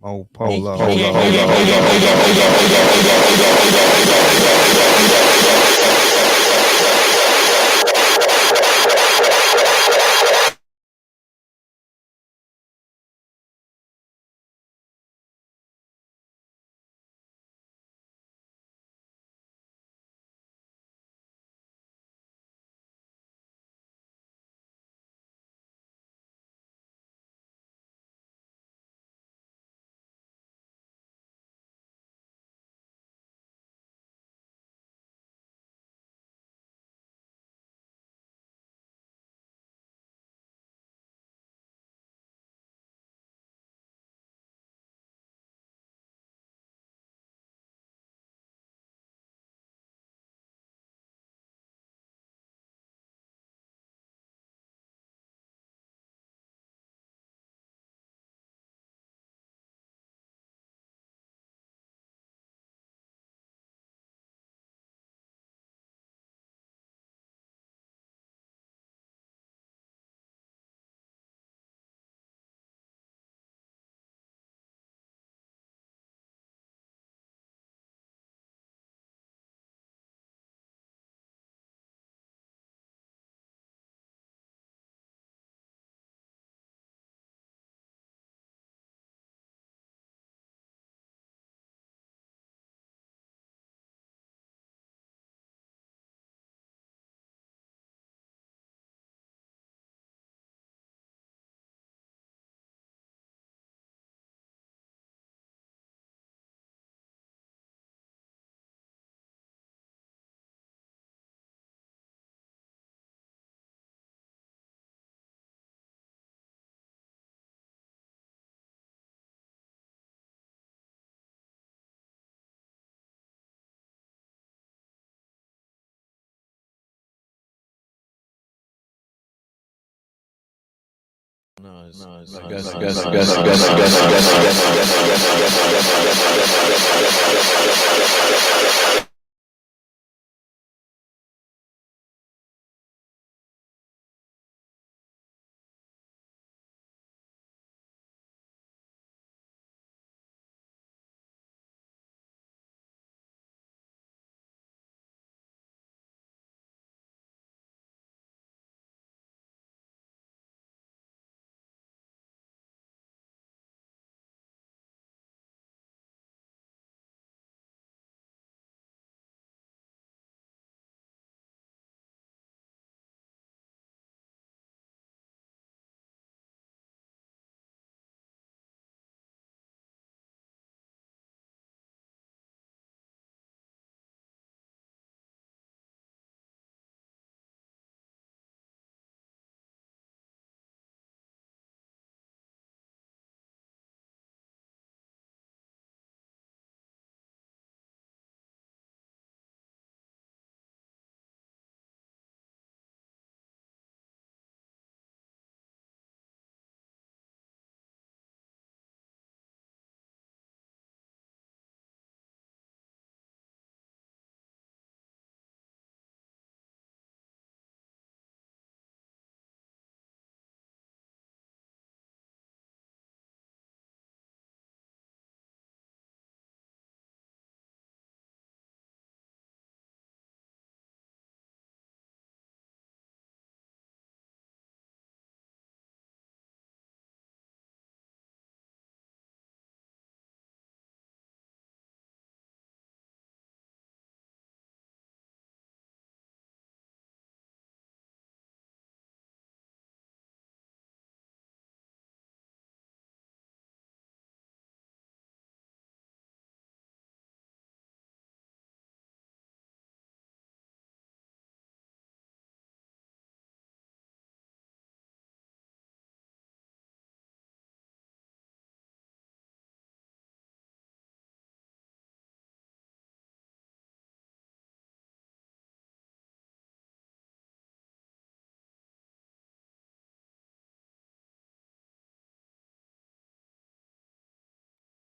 Oh, He polo. he can't he can't he can't he can't he can't he can't he can't he can't he can't he can't he can't do that.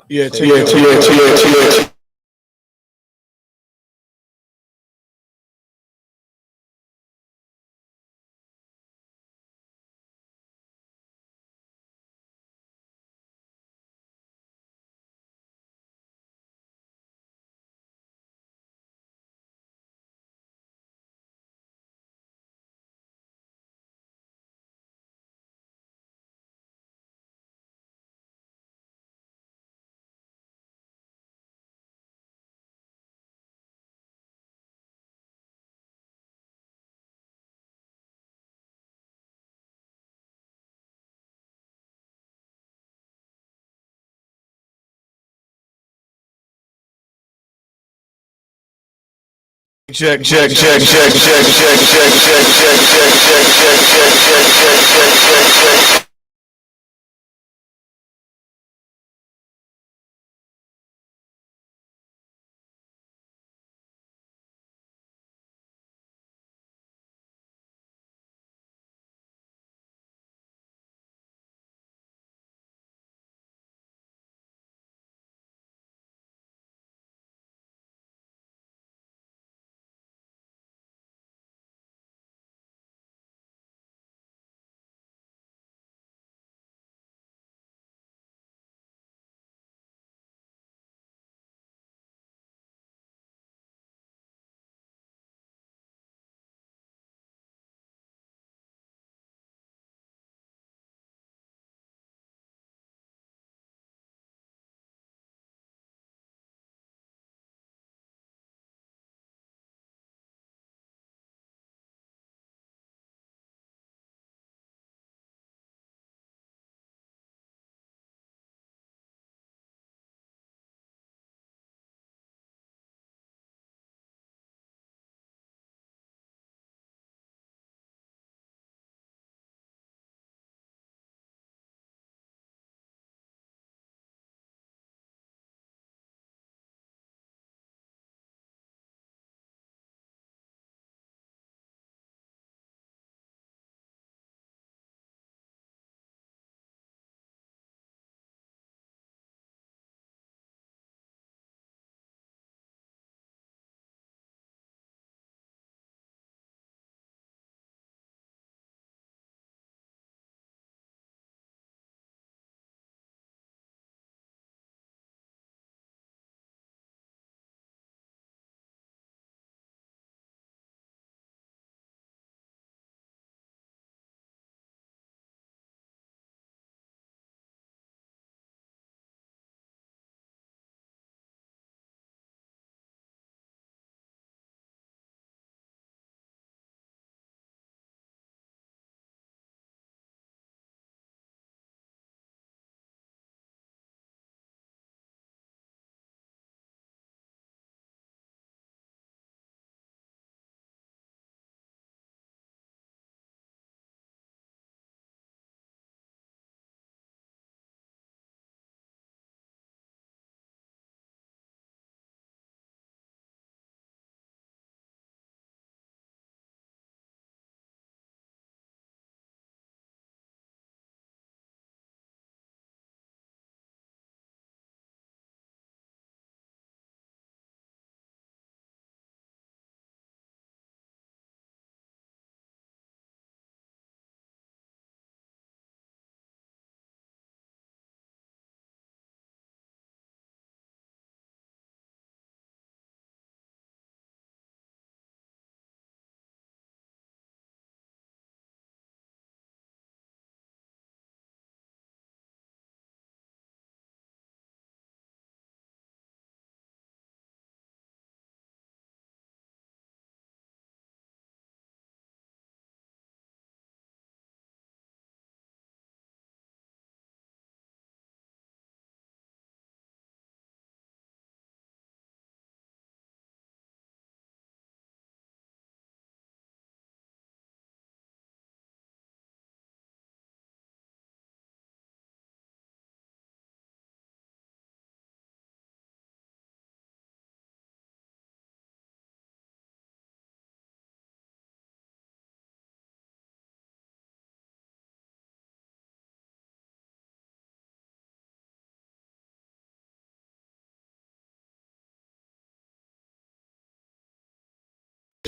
Yeah, Say check your your Check, check, check, check, check, check, check, check, check, check, check, check, check, check, check.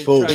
Full.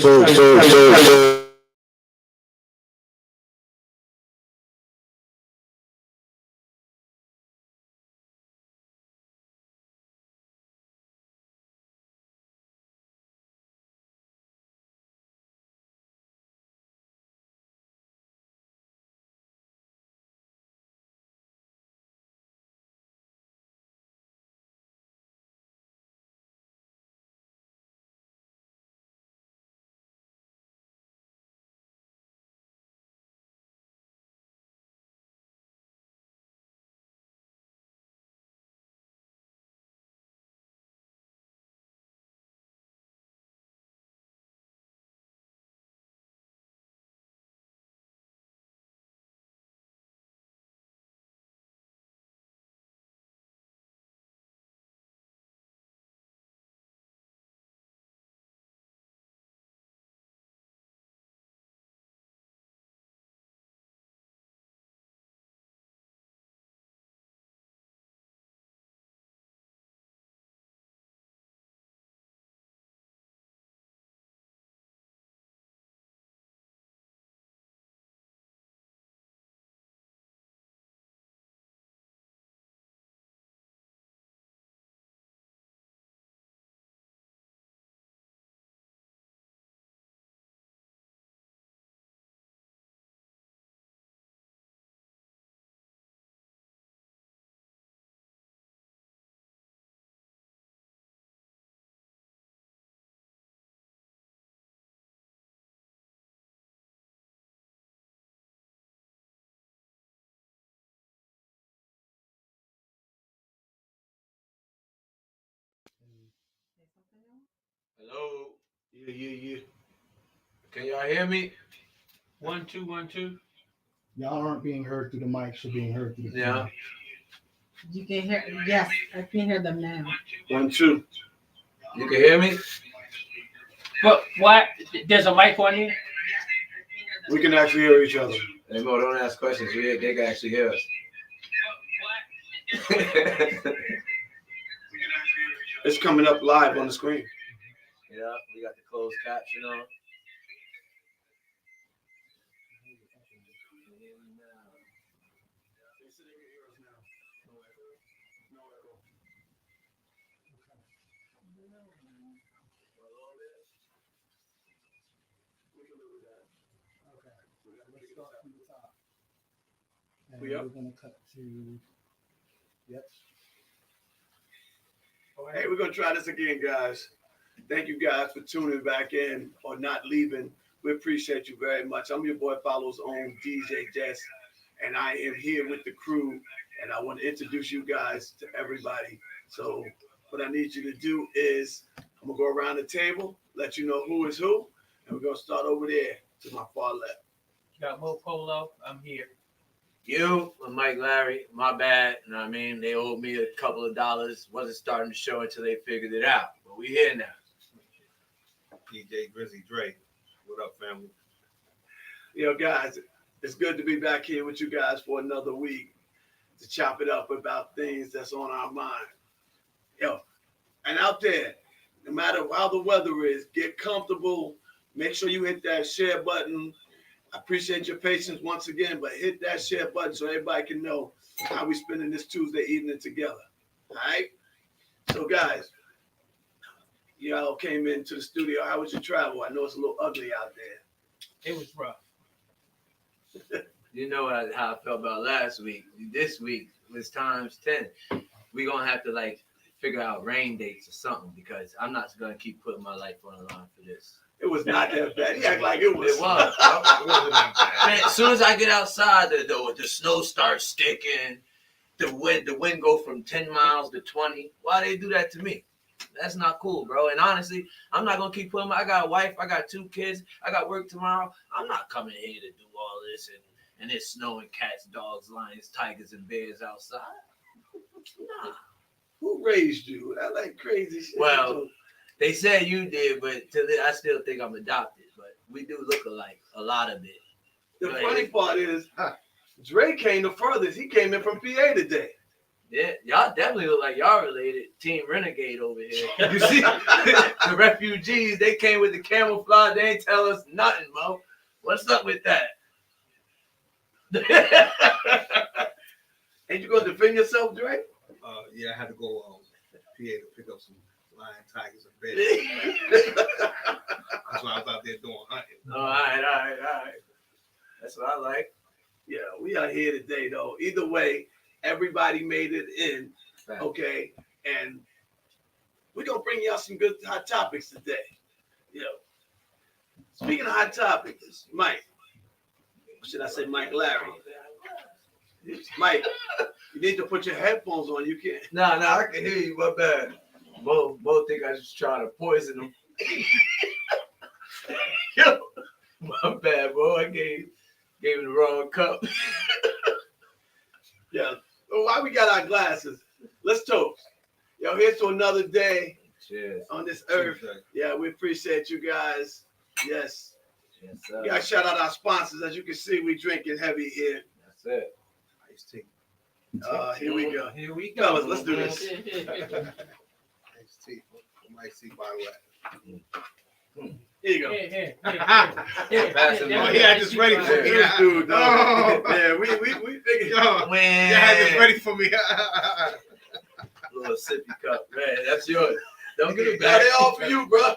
Hello. Yeah. Can y'all hear me? 1 2 1 2. Y'all aren't being heard through the mics. You're being heard through the Yeah. phone. You can hear, yes, I can hear them now. 1 2. You can hear me? But what? There's a mic on there? We can actually hear each other. Hey, Mo, don't ask questions. They can actually hear us. It's coming up live on the screen. Yeah, we got the closed caption on. And we're going to cut to. Yes. Hey, we're going to try this again, guys. Thank you guys for tuning back in or not leaving. We appreciate you very much. I'm your boy Follows own DJ Jess, and I am here with the crew, and I want to introduce you guys to everybody. So what I need you to do is I'm going to go around the table, let you know who is who, and we're going to start over there to my far left. Got Mo Polo. I'm here. You and Mike Larry, my bad. You know what I mean? They owed me a couple of dollars. Wasn't starting to show until they figured it out. But we here now. DJ Grizzly Dre. What up, family? Yo, guys, it's good to be back here with you guys for another week to chop it up about things that's on our mind. Yo, and out there, no matter how the weather is, get comfortable. Make sure you hit that share button. I appreciate your patience once again, but hit that share button so everybody can know how we spending this Tuesday evening together. All right? So, guys, y'all came into the studio. How was your travel? I know it's a little ugly out there. It was rough. You know how I felt about last week. This week was times 10. We're going to have to, figure out rain dates or something because I'm not going to keep putting my life on the line for this. It was not that bad. He act like it was. It was. It wasn't that bad. Man, as soon as I get outside, the snow starts sticking. The wind go from 10 miles to 20. Why they do that to me? That's not cool, bro. And honestly, I'm not gonna keep putting. I got a wife. I got 2 kids. I got work tomorrow. I'm not coming here to do all this and it's snowing, cats, dogs, lions, tigers, and bears outside. Nah. Who raised you? I like crazy shit. Well, they said you did, but I still think I'm adopted. But we do look alike, a lot of it. The funny part is, Dre came the furthest. He came in from PA today. Yeah, y'all definitely look like y'all related. Team Renegade over here. You see, the refugees, they came with the camouflage. They ain't tell us nothing, Mo. What's up with that? Ain't you gonna defend yourself, Dre? Yeah, I had to go PA to pick up some lion, tigers, and bears. That's why I was out there doing hunting. All right. That's what I like. Yeah, we are here today, though. Either way, everybody made it in, okay? And we're gonna bring y'all some good hot topics today. You know, speaking of hot topics, Mike, should I say Mike Larry? Mike, you need to put your headphones on. You can't. Nah, I can hear you. My bad. Mo think I just trying to poison them. Yo, my bad, bro. I gave him the wrong cup. Yeah. Well, why we got our glasses? Let's toast. Yo, here's to another day Cheers. on this earth. Yeah, we appreciate you guys. Yes. Yes, sir. We got to shout out our sponsors. As you can see, we drinking heavy here. That's it. Iced tea. Here we go. Here we go. Fellas, let's do this. Iced tea. From Iced tea bottle. Here you go. Here. Passing Oh, he had this ready for me. This dude, dog. Oh. Yeah, we figured. Yo, Man. you had this ready for me. Little sippy cup. Man, that's yours. Don't give it Now back. they all for you, bro.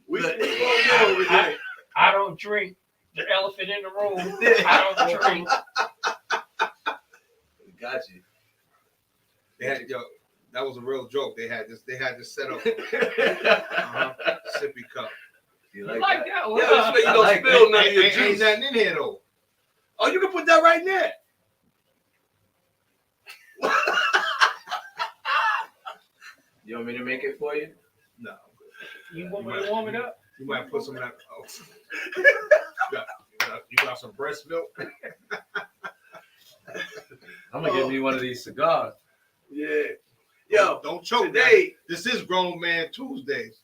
We gonna get over here. I don't drink. The elephant in the room. I don't drink. Got you. They had, that was a real joke. They had this set up. Sippy cup. You You like that? that Yeah, one? this way you I don't like spill that. none of your Ain't juice. nothing in here though. Oh, you can put that right there. You want me to make it for you? No. You want me to warm it up? You might put some of that. Oh. You got some breast milk? I'm gonna give me one of these cigars. Yeah. Yo, Don't choke. today, This is Grown Man Tuesdays.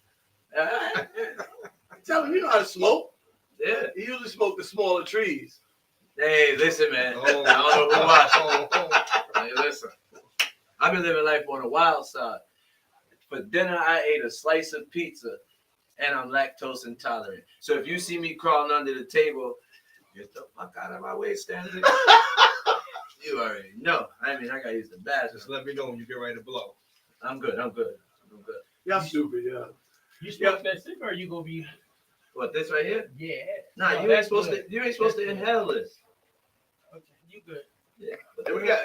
tell him you know how to smoke. Yeah. He usually smoke the smaller trees. Hey, listen, man. Oh, I don't know who watching. oh. Hey, listen. I've been living life on the wild side. For dinner, I ate a slice of pizza, and I'm lactose intolerant. So if you see me crawling under the table, get the fuck out of my way, Stanley. You already know. I mean, I gotta use the bathroom. Just let me know when you get ready to blow. I'm good. Y'all stupid, yeah. You smoke that cigar, you gonna be What, this right here? yeah. Nah, Oh, you ain't that's supposed good. to. You ain't supposed to inhale this. Okay, you good. Yeah. And we got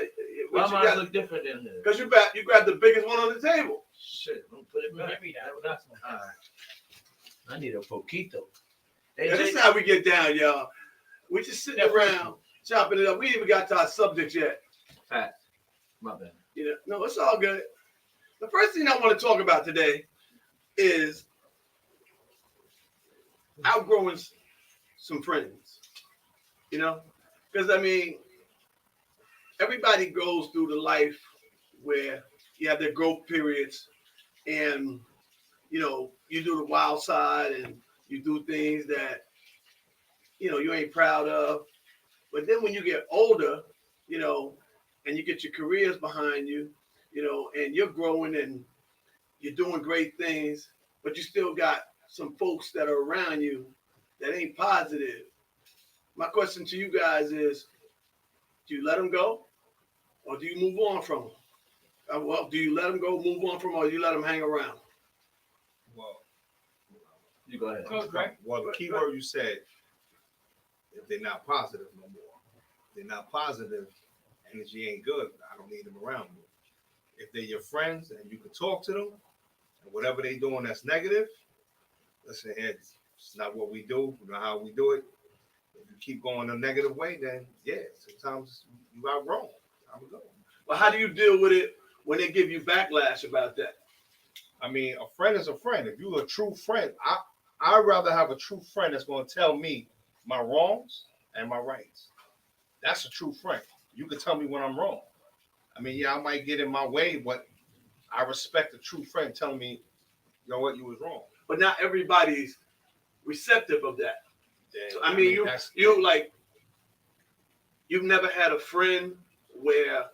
Why what you mine got? look different than here? Because you grabbed the biggest one on the table. Shit, I'm gonna put it back. Give me that. What I smoke. All right. I need a poquito. Hey, Yeah, this Jay, is how we get down, y'all. We just sitting around chopping it up. We ain't even got to our subject yet. Fact. My bad. You know, no, it's all good. The first thing I want to talk about today is outgrowing some friends. You know, because I mean, everybody goes through the life where you have their growth periods, and you know, you do the wild side and you do things that you know you ain't proud of. But then when you get older, you know, and you get your careers behind you, you know, and you're growing and you're doing great things, but you still got some folks that are around you that ain't positive. My question to you guys is, do you let them go or do you move on from them? Well, do you let them go, move on from them, or do you let them hang around? Well, You go ahead. Go, Greg. well, the key word you said, if they're not positive no more. If they're not positive, energy ain't good. I don't need them around me. If they're your friends and you can talk to them, and whatever they doing that's negative, listen, it's not what we do. We know how we do it. If you keep going a negative way, then yeah, sometimes you outgrown. Time to go. Well, how do you deal with it when they give you backlash about that? I mean, a friend is a friend. If you're a true friend, I'd rather have a true friend that's going to tell me my wrongs and my rights. That's a true friend. You can tell me when I'm wrong. I mean, yeah, I might get in my way, but I respect a true friend telling me, you know what, you was wrong. But not everybody's receptive of that. Then, So, I mean, that's- you've never had a friend where,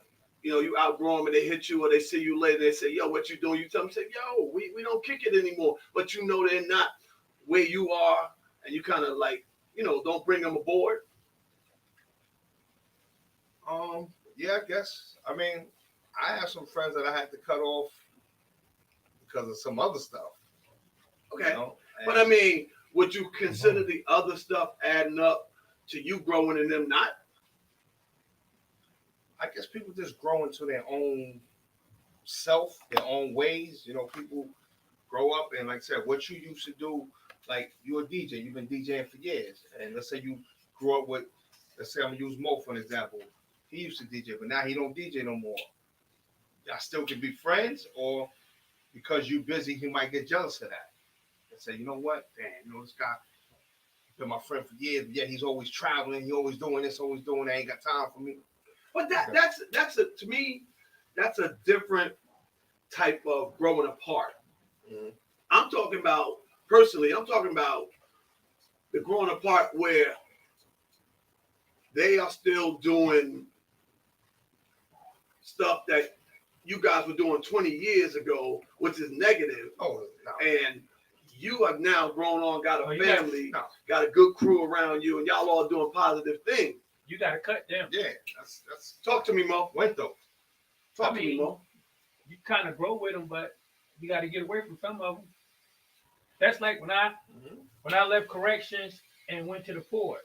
you know, you outgrow them and they hit you or they see you later. They say, yo, what you doing? You tell them, say, yo, we don't kick it anymore. But you know they're not where you are, and you kind of like, you know, don't bring them aboard. Yeah, I guess. I mean, I have some friends that I had to cut off because of some other stuff. Okay. You know? But I mean, would you consider the other stuff adding up to you growing and them not? I guess people just grow into their own self, their own ways. You know, people grow up and, like I said, what you used to do, like you're a DJ, you've been DJing for years. And let's say you grew up with, let's say I'm going to use Mo for an example. He used to DJ, but now he don't DJ no more. Y'all still can be friends, or because you're busy, he might get jealous of that. And say, you know what, damn, you know, this guy been my friend for years, but yet he's always traveling, he always doing this, always doing that, ain't got time for me. But that's to me, that's a different type of growing apart. Mhm. I'm talking about personally. I'm talking about the growing apart where they are still doing stuff that you guys were doing 20 years ago, which is negative, Oh, no. and you have now grown on, got a Oh, you got- family, no. got a good crew around you, and y'all all doing positive things. You gotta cut them. Yeah, that's Talk to me, Mo. Wento. Talk I to me, mean- Mo. You kind of grow with them, but you got to get away from some of them. That's like when I left corrections and went to the port.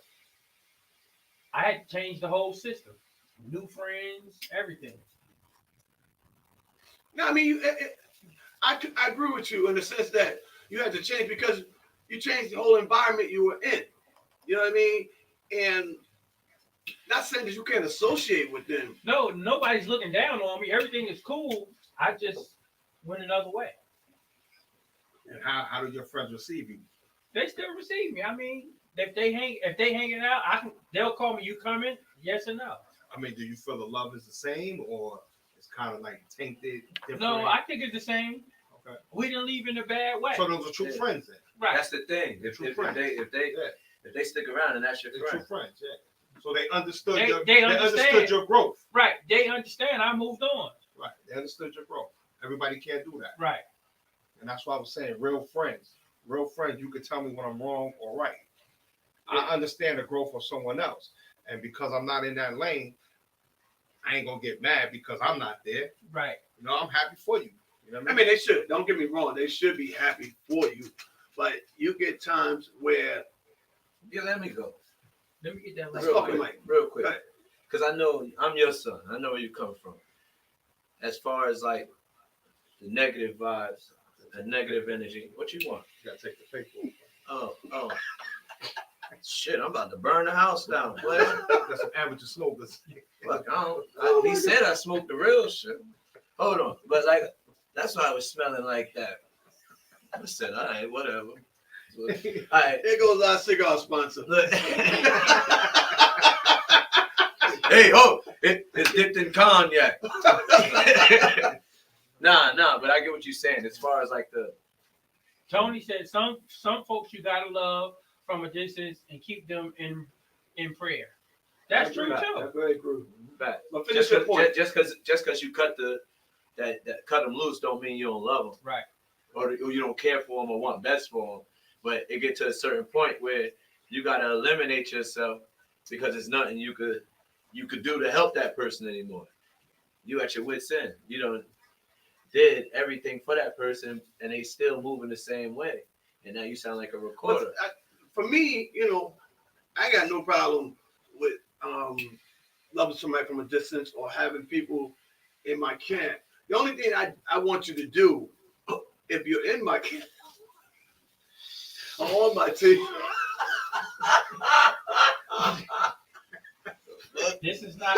I had to change the whole system, new friends, everything. No, I mean, I agree with you in the sense that you had to change because you changed the whole environment you were in. You know what I mean? And not saying that you can't associate with them. No, nobody's looking down on me. Everything is cool. I just went another way. And how do your friends receive you? They still receive me. I mean, if they hanging out, they'll call me. You coming? Yes or no? I mean, do you feel the love is the same, or it's kind of like tainted, different? No, I think it's the same. Okay. We didn't leave in a bad way. So those are true Yeah. friends then. Right. That's the thing. If they stick around, and that's your They're friend. true friends, yeah. So they understood They understand. your growth. Right. They understand. I moved on. Right. They understood your growth. Everybody can't do that. Right. And that's why I was saying real friends. Real friends, you could tell me when I'm wrong or right. I understand the growth of someone else. And because I'm not in that lane, I ain't gonna get mad because I'm not there. Right. You know, I'm happy for you. You know what I mean, they should. Don't get me wrong. They should be happy for you. But you get times where Yeah, let me go. Let me get that. Let's Real talk quick, Mike. real Go quick. ahead. Because I know I'm your son. I know where you come from. As far as like the negative vibes, the negative energy, what you want? You gotta take the fake one. Oh. Shit, I'm about to burn the house down, player. That's some amateur smokers. Look, he said I smoked the real shit. Hold on. But like, that's why I was smelling like that. I said, all right, whatever. All right. there goes our cigar sponsor. Look. Hey, it's dipped in cognac. Nah, but I get what you're saying. As far as like the Tony said some folks you gotta love from a distance and keep them in prayer. That's true That's too. very true. fact, But finish your point. just because you cut that cut them loose don't mean you don't love them. Right. Or you don't care for them or want best for them. But it get to a certain point where you gotta eliminate yourself because there's nothing you could do to help that person anymore. You at your wit's end. You don't did everything for that person and they still moving the same way. And now you sound like a recorder. For me, you know, I got no problem with loving somebody from a distance or having people in my camp. The only thing I want you to do, if you're in my camp, I'm on my team. This is not.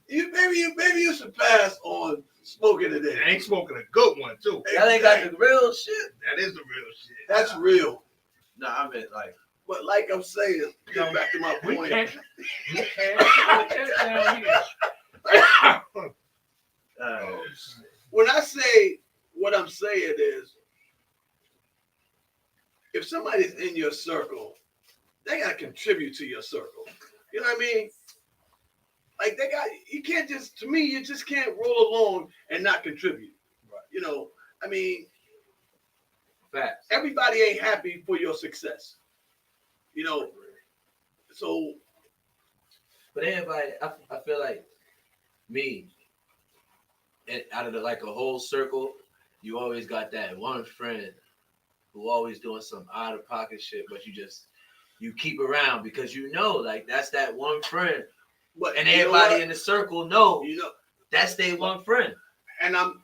Maybe you should pass on smoking They today. ain't smoking a good one too. Y'all ain't got the real shit. That is the real shit. That's real. No, I meant like But like I'm saying, get back to my We point. can't. We can't put that down here. When I say what I'm saying is, if somebody's in your circle, they gotta contribute to your circle. You know what I mean? Like you can't just, to me, you just can't roll along and not contribute. Right. You know, I mean, facts. everybody ain't happy for your success. You know, so But everybody, I feel like me, and out of like a whole circle, you always got that one friend who always doing some out of pocket shit, but you keep around because you know, like that's that one friend, but and you know everybody what? in the circle know You know, that's their one friend. and I'm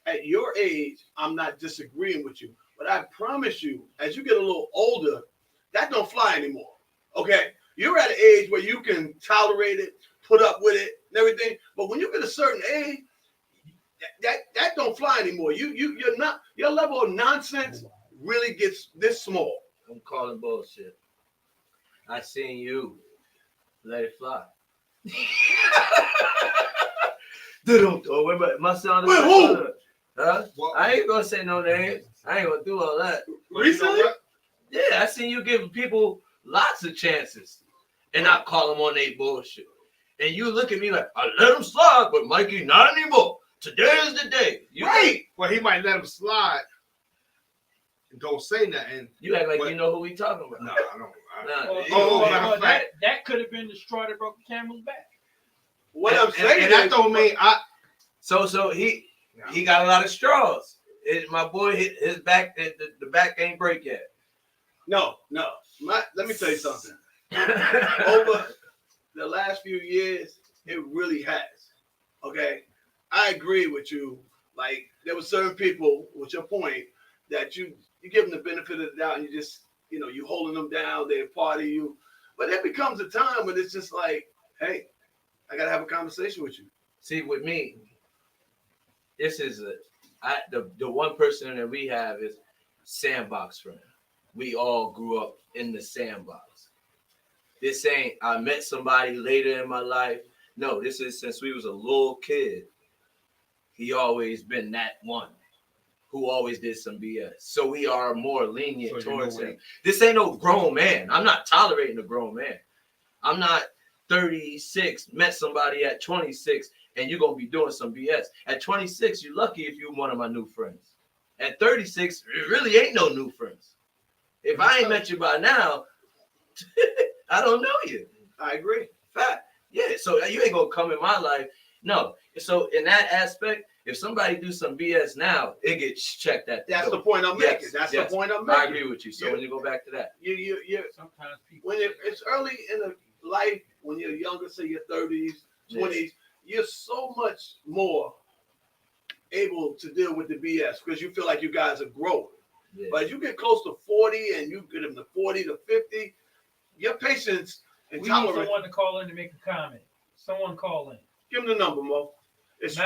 at your age, I'm not disagreeing with you, but I promise you, as you get a little older, that don't fly anymore. Okay, you're at an age where you can tolerate it, put up with it, and everything. But when you get a certain age, that don't fly anymore. You're not, your level of nonsense really gets this small. I'm calling bullshit. I seen you. Let it fly. Oh, my son. Wait, who? Huh? Well, I ain't gonna say no names. I ain't gonna do all that. well, you know Recently? what? Yeah, I seen you give people lots of chances and not call them on their bullshit. And you look at me like, I let him slide, but Mikey, not anymore. Today is the day. You Right. Well, he might let him slide and don't say nothing. You act like But- you know who we talking about. No, I don't. Nah, Well, Oh, well, matter of fact. that could have been the straw that broke the camel's back. What I'm saying and that is, don't mean So he got a lot of straws. My boy, his back, the back ain't break yet. no. Let me tell you something. Over the last few years, it really has. Okay, I agree with you. Like there were certain people, with your point, that you give them the benefit of the doubt, and you just, you holding them down. They're part of you, but there becomes a time when it's just like, hey, I gotta have a conversation with you. See, with me, this is the one person that we have is sandbox friend. We all grew up in the sandbox. This ain't I met somebody later in my life. No, this is since we was a little kid. He always been that one who always did some BS. So we are more lenient towards him. This ain't no grown man. I'm not tolerating a grown man. I'm not 36, met somebody at 26, and you're going to be doing some BS. At 26, you're lucky if you're one of my new friends. At 36, it really ain't no new friends. If I ain't met you by now, I don't know you. I agree. Fact. Yeah, so you ain't going to come in my life. No. So in that aspect, if somebody do some BS now, it gets checked at the That's door. the point I'm making. That's the point I'm making. I agree with you. So when you go back to that. You Sometimes people. when it's early in the life, when you're younger, say your 30s, 20s, you're so much more able to deal with the BS because you feel like you guys are growing. Yeah. But as you get close to 40 and you get them to 40 to 50, your patience and We need tolerance. someone to call in to make a comment. Someone call in. Give them the number, Mo. It's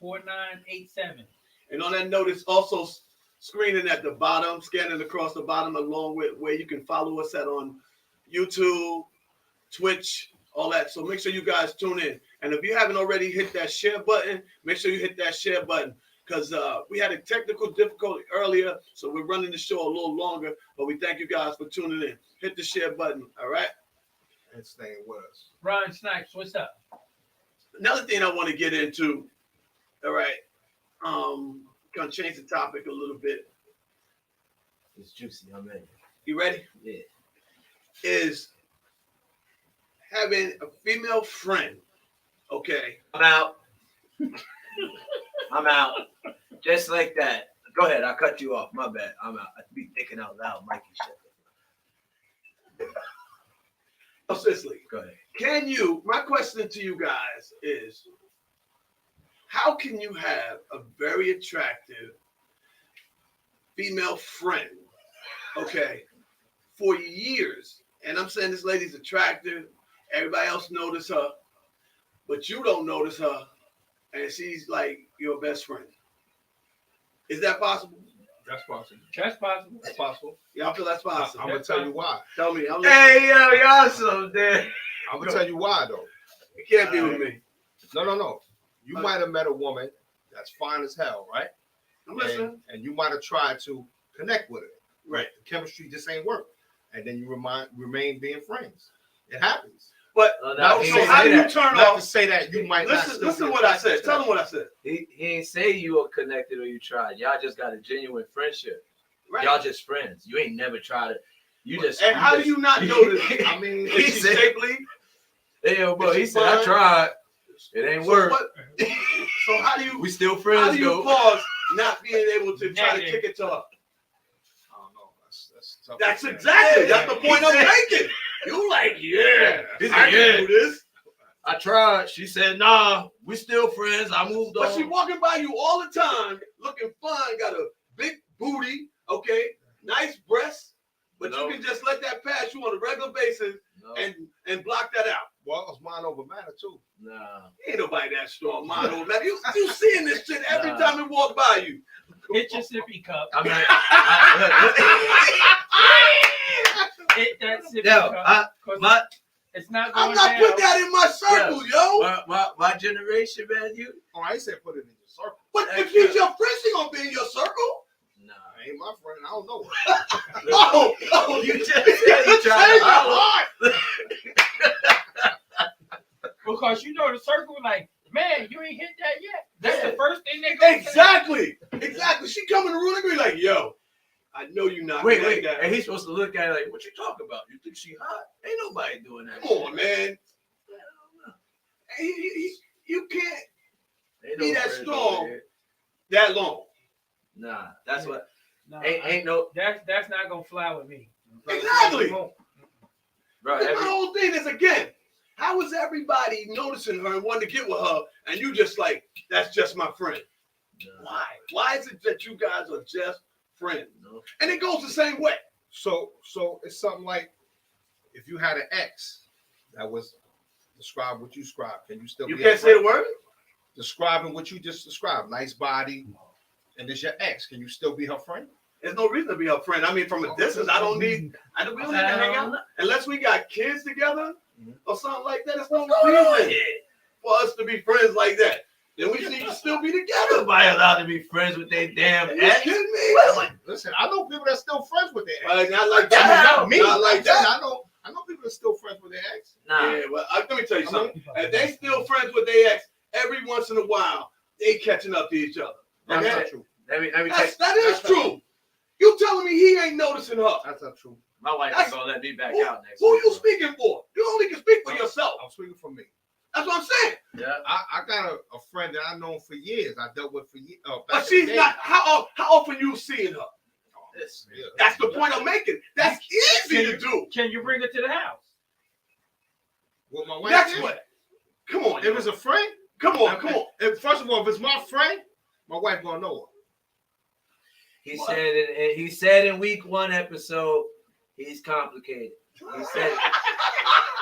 908-768-4987. And on that note, it's also screening at the bottom, scanning across the bottom, along with where you can follow us at on YouTube, Twitch, all that. So make sure you guys tune in. And if you haven't already hit that share button, make sure you hit that share button because we had a technical difficulty earlier, so we're running the show a little longer. But we thank you guys for tuning in. Hit the share button, all right? And staying with us. Ron Snipes, what's up? Another thing I want to get into, all right, gonna change the topic a little bit. It's juicy. I'm in. You ready? Yeah. Is having a female friend, okay? I'm out. I'm out. Just like that. Go ahead. I cut you off. My bad. I'm out. I be thinking out loud, Mikey. Shit. Oh, Cicely, Go ahead. can you, my question to you guys is, how can you have a very attractive female friend, okay, for years? And I'm saying this lady's attractive, everybody else notice her, but you don't notice her, and she's like your best friend. Is that possible? That's possible. That's possible. That's possible. Y'all feel that's possible? I'm gonna tell you why. Tell me. I'm listening. Hey, yo, y'all so dead. I'm gonna tell you why though. It can't be with me. No. You might have met a woman that's fine as hell, right? I'm listening. And you might have tried to connect with her. Right. The chemistry just ain't work. And then you remain being friends. It happens. But No, he so ain't how say do you that. turn Not off? to say that you might not still Listen be what I attracted said. to Tell her. them what I said. He ain't say you were connected or you tried. Y'all just got a genuine friendship. Right. Y'all just friends. You ain't never tried it. You just. And how do you not notice? I mean, Is He she said- shapely? Hey, yo, bro. Is she He said I fine? tried. It ain't So work. what- So how do you We still how friends do you though. pause not being able to try to Negative. kick it to her? I don't know. That's tough. That's to say. exactly that's the point I'm He said- making. You like yeah? He said, I yeah. can do this. I tried. She said, nah, we still friends. I moved But on. she walking by you all the time, looking fine, got a big booty, okay, nice breasts, but No. you can just let that pass you on a regular basis No, and block that out. Well, it's mind over matter too. nah. Ain't nobody that strong, mind over matter. You seeing this shit every Nah. time it walk by you. Hit your sippy cup. I'm not. Hit that sippy Yo, cup. 'Cause my it's not going I'm not down. putting that in my circle, yo. my generation, man. You Oh, I ain't said put it in your circle. But if she's your friend, she gonna be in your circle. nah. I ain't my friend. I don't know her. Oh, You just said you tried to holler. Because you know the circle, like, man, you ain't hit that yet. That's the first thing they go Exactly. She come in the room and be like, yo, I know you not. Wait. Down. And he's supposed to look at it like, what you talking about? You think she hot? Ain't nobody doing that. Come on, man. You can't Ain't Be no that friends strong. over here. that long. Nah, that's what. No, Ain't no. that's not gonna fly with me. Exactly. Bro, The whole thing is, again, how is everybody noticing her and wanting to get with her, and you just like, that's just my friend? Why? Why is it that you guys are just friends? No. And it goes the same way. So it's something like if you had an ex that was describe what you described, can you still You be can't a say friend? the word? describing what you just described, nice body, and this your ex, can you still be her friend? There's no reason to be her friend. I mean, from a distance, we don't need to hang out unless we got kids together or something like that. There's no reason for us to be friends like that. Then we need to still be together. Nobody allowed to be friends with their damn Are you ex. kidding me? Listen, I know people that's still friends with their ex. Not like I mean, that. not me. Not like that. I know people that's still friends with their ex. Nah, Yeah, well, let me tell you something. If they still friends with their ex, every once in a while, they catching up to each other. That's Okay? not true. let me tell you, That is true. You telling me he ain't noticing her? That's not true. my wife ain't gonna let me back out next Who week. you speaking for? You only can speak for yourself. I'm speaking for me. That's what I'm saying. Yeah. I got a friend that I've known for years. I dealt with for years. But she's not. How often you seeing her? This- Yeah. That's the point I'm making. That's easy to do. Can you bring her to the house? With my wife. That's did. what. Come on. If it's a friend, Come on. Come on. First of all, if it's my friend, my wife gonna know her. He said in week 1 episode, he's complicated. He said it.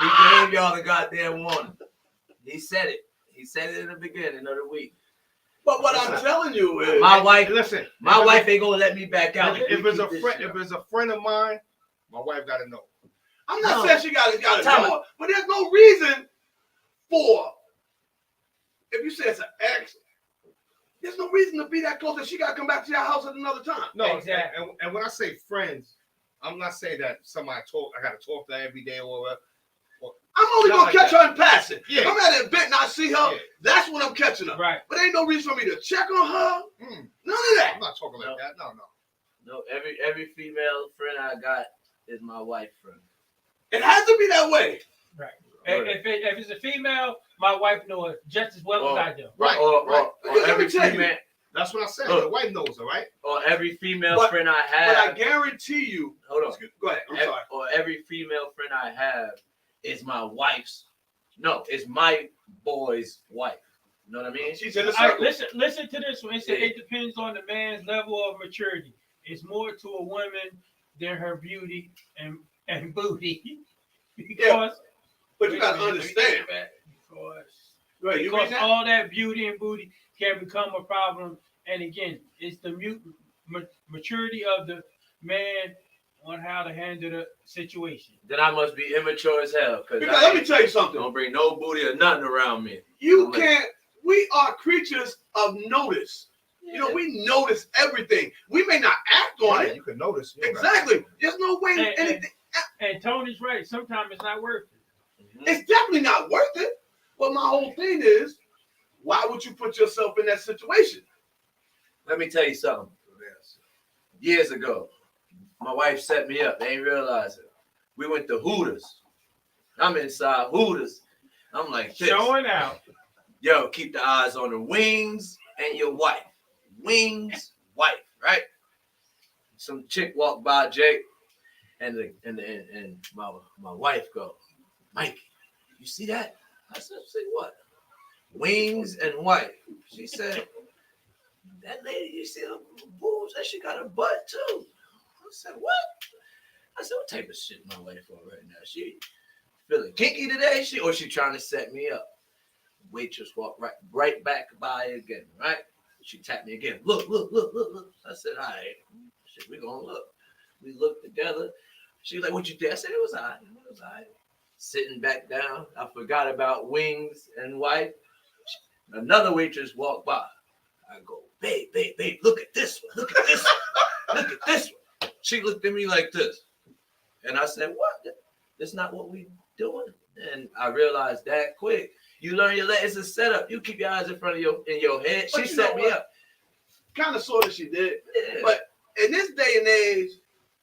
He gave y'all the goddamn warning. He said it. He said it in the beginning of the week. But what I'm telling you is, My wife, Listen, my wife ain't gonna let me back out. if it's a friend, if it's a friend of mine, my wife gotta know. I'm not No. saying she got to Tell know, but there's no reason for. If you say it's an ex, there's no reason to be that close that she got to come back to your house at another time. No, Exactly. and when I say friends, I'm not saying that somebody I gotta talk to her every day or whatever. I'm only Not gonna like catch that. her in passing. Yeah. If I'm at an event and I see her, Yeah. that's when I'm catching her. Right. But ain't no reason for me to check on her. Mm, None of that. I'm not talking like No. that. No. No, every female friend I got is my wife friend. It has to be that way. If it's a female, my wife knows her just as well as I do. Right, Or, right. or Let me every tell you. female, That's what I said. Look. Your wife knows, all right? or every female But- friend I But I have. guarantee you. Hold on. Go ahead. I'm sorry. Or every female friend I have is my wife's. No, it's my boy's wife. You know what I mean? She's in the All right, circle. listen to this one. It said it depends on the man's level of maturity. It's more to a woman than her beauty and booty. Because But you got to understand. Go ahead. You read Because that? all that beauty and booty can become a problem. And again, it's the maturity of the man on how to handle the situation. Then I must be immature as hell. Because I let me ain't- tell you something. don't bring no booty or nothing around me. You can't. We are creatures of notice. You know, we notice everything. We may not act on Right, it. you can notice. You know, Exactly. There's no way And- anything. And Tony's right. Sometimes it's not worth it. Mhm. It's definitely not worth it. But my whole thing is, why would you put yourself in that situation? Let me tell you something. Years ago, my wife set me up. They ain't realize it. We went to Hooters. I'm inside Hooters. I'm like this. Showing out. Yo, keep the eyes on the wings and your wife. Wings, wife, right? Some chick walked by Jake, and my wife go, Mike, you see that? I said, see what? Wings and wife. She said, that lady, you see her boobs? And she got a butt too. I said, what? I said, what type of shit my wife on right now? She feeling kinky today? She trying to set me up? Waitress walked right back by again, right? She tapped me again. Look. I said, all right, shit, we gonna look. We looked together. She was like, what you did? I said, it was all right. It was all right. Sitting back down. I forgot about wings and wife. Another waitress walked by. I go, babe, look at this one. Look at this one. Look at this one. She looked at me like this. And I said, what? That's not what we doing. And I realized that quick. You learn your it's a setup. You keep your eyes in front of your head. But She you set know me what? up. Kind of, sort of, she did. Yeah. But in this day and age,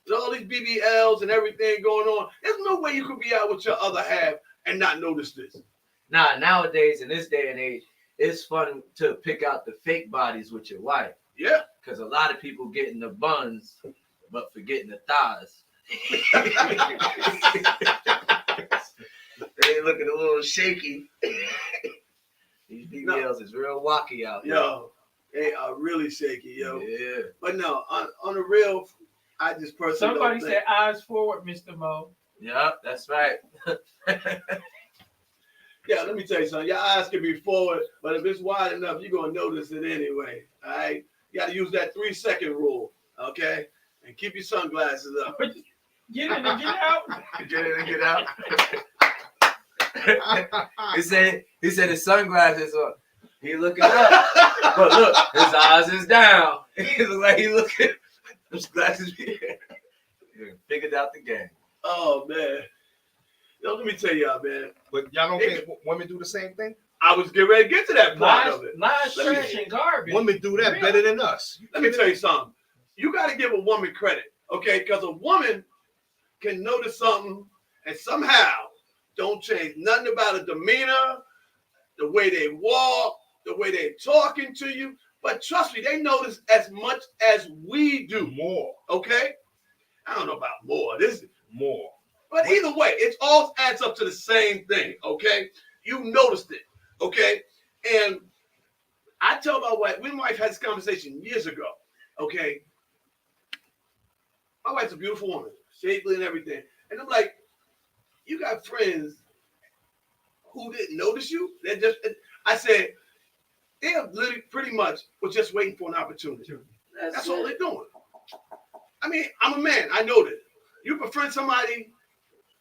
with all these BBLs and everything going on, there's no way you could be out with your other half and not notice this. Nah, nowadays in this day and age, it's fun to pick out the fake bodies with your wife. Yeah. Because a lot of people getting the buns, but forgetting the thighs. They looking a little shaky. These BBLs is real wacky out here. Yo, they are really shaky, yo. Yeah. But no, on the real, I just personally Somebody don't said eyes forward, Mr. Mo. Yeah, that's right. Yeah, let me tell you something. Your eyes can be forward, but if it's wide enough, you're gonna notice it anyway. All right. You got to use that 3-second rule, okay? And keep your sunglasses up. Get in and get out. Get in and get out. he said his sunglasses on. He looking up, but look, his eyes is down. He look like he looking. His glasses. Figured out the game. Oh man. Yo, let me tell y'all, man. But y'all don't think women do the same thing? I was getting ready to get to that part of it. Lies, Let me- trash, and garbage. Women do that Really? better than us. Let me tell you something. You got to give a woman credit, okay? Because a woman can notice something and somehow don't change nothing about a demeanor, the way they walk, the way they're talking to you. But trust me, they notice as much as we do, More. okay? I don't know about more. More. But either way, it all adds up to the same thing, okay? You noticed it, okay? And I tell my wife, my wife had this conversation years ago, okay? My wife's a beautiful woman, shapely and everything. And I'm like, you got friends who didn't notice you? I said, they're literally pretty much was just waiting for an opportunity. That's all they're doing. I mean, I'm a man. I know this. You befriend somebody,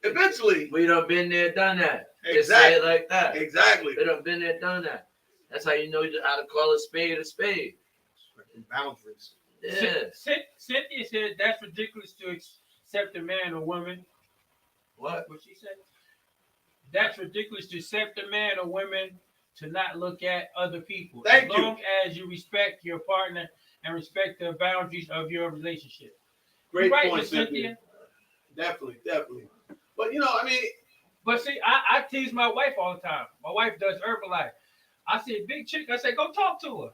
eventually. We done been there, done that. Just say it like that. Exactly. We done been there, done that. That's how you know how to call a spade a spade. Boundaries. Yeah. Cynthia said that's ridiculous to accept a man or woman. What? What she said? That's ridiculous to accept a man or woman to not look at other people. Thank as you. long as you respect your partner and respect the boundaries of your relationship. Great You're right, point, Miss Cynthia. Definitely. But, you know, I mean, But see, I tease my wife all the time. My wife does Herbalife. I said, big chick. I said, go talk to her.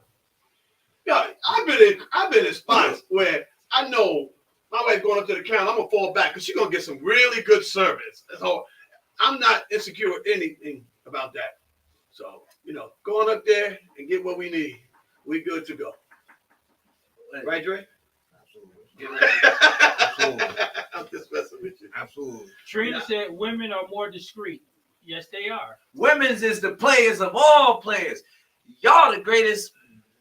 yeah, I've been in spots where I know my wife going up to the counter, I'm going to fall back because she's going to get some really good service. So I'm not insecure with anything about that. So, you know, going up there and get what we need, we good to go. Right, Dre? Absolutely. I'm just messing with you. Absolutely. Trina Yeah. said women are more discreet. Yes, they are. Women's is the players of all players. Y'all the greatest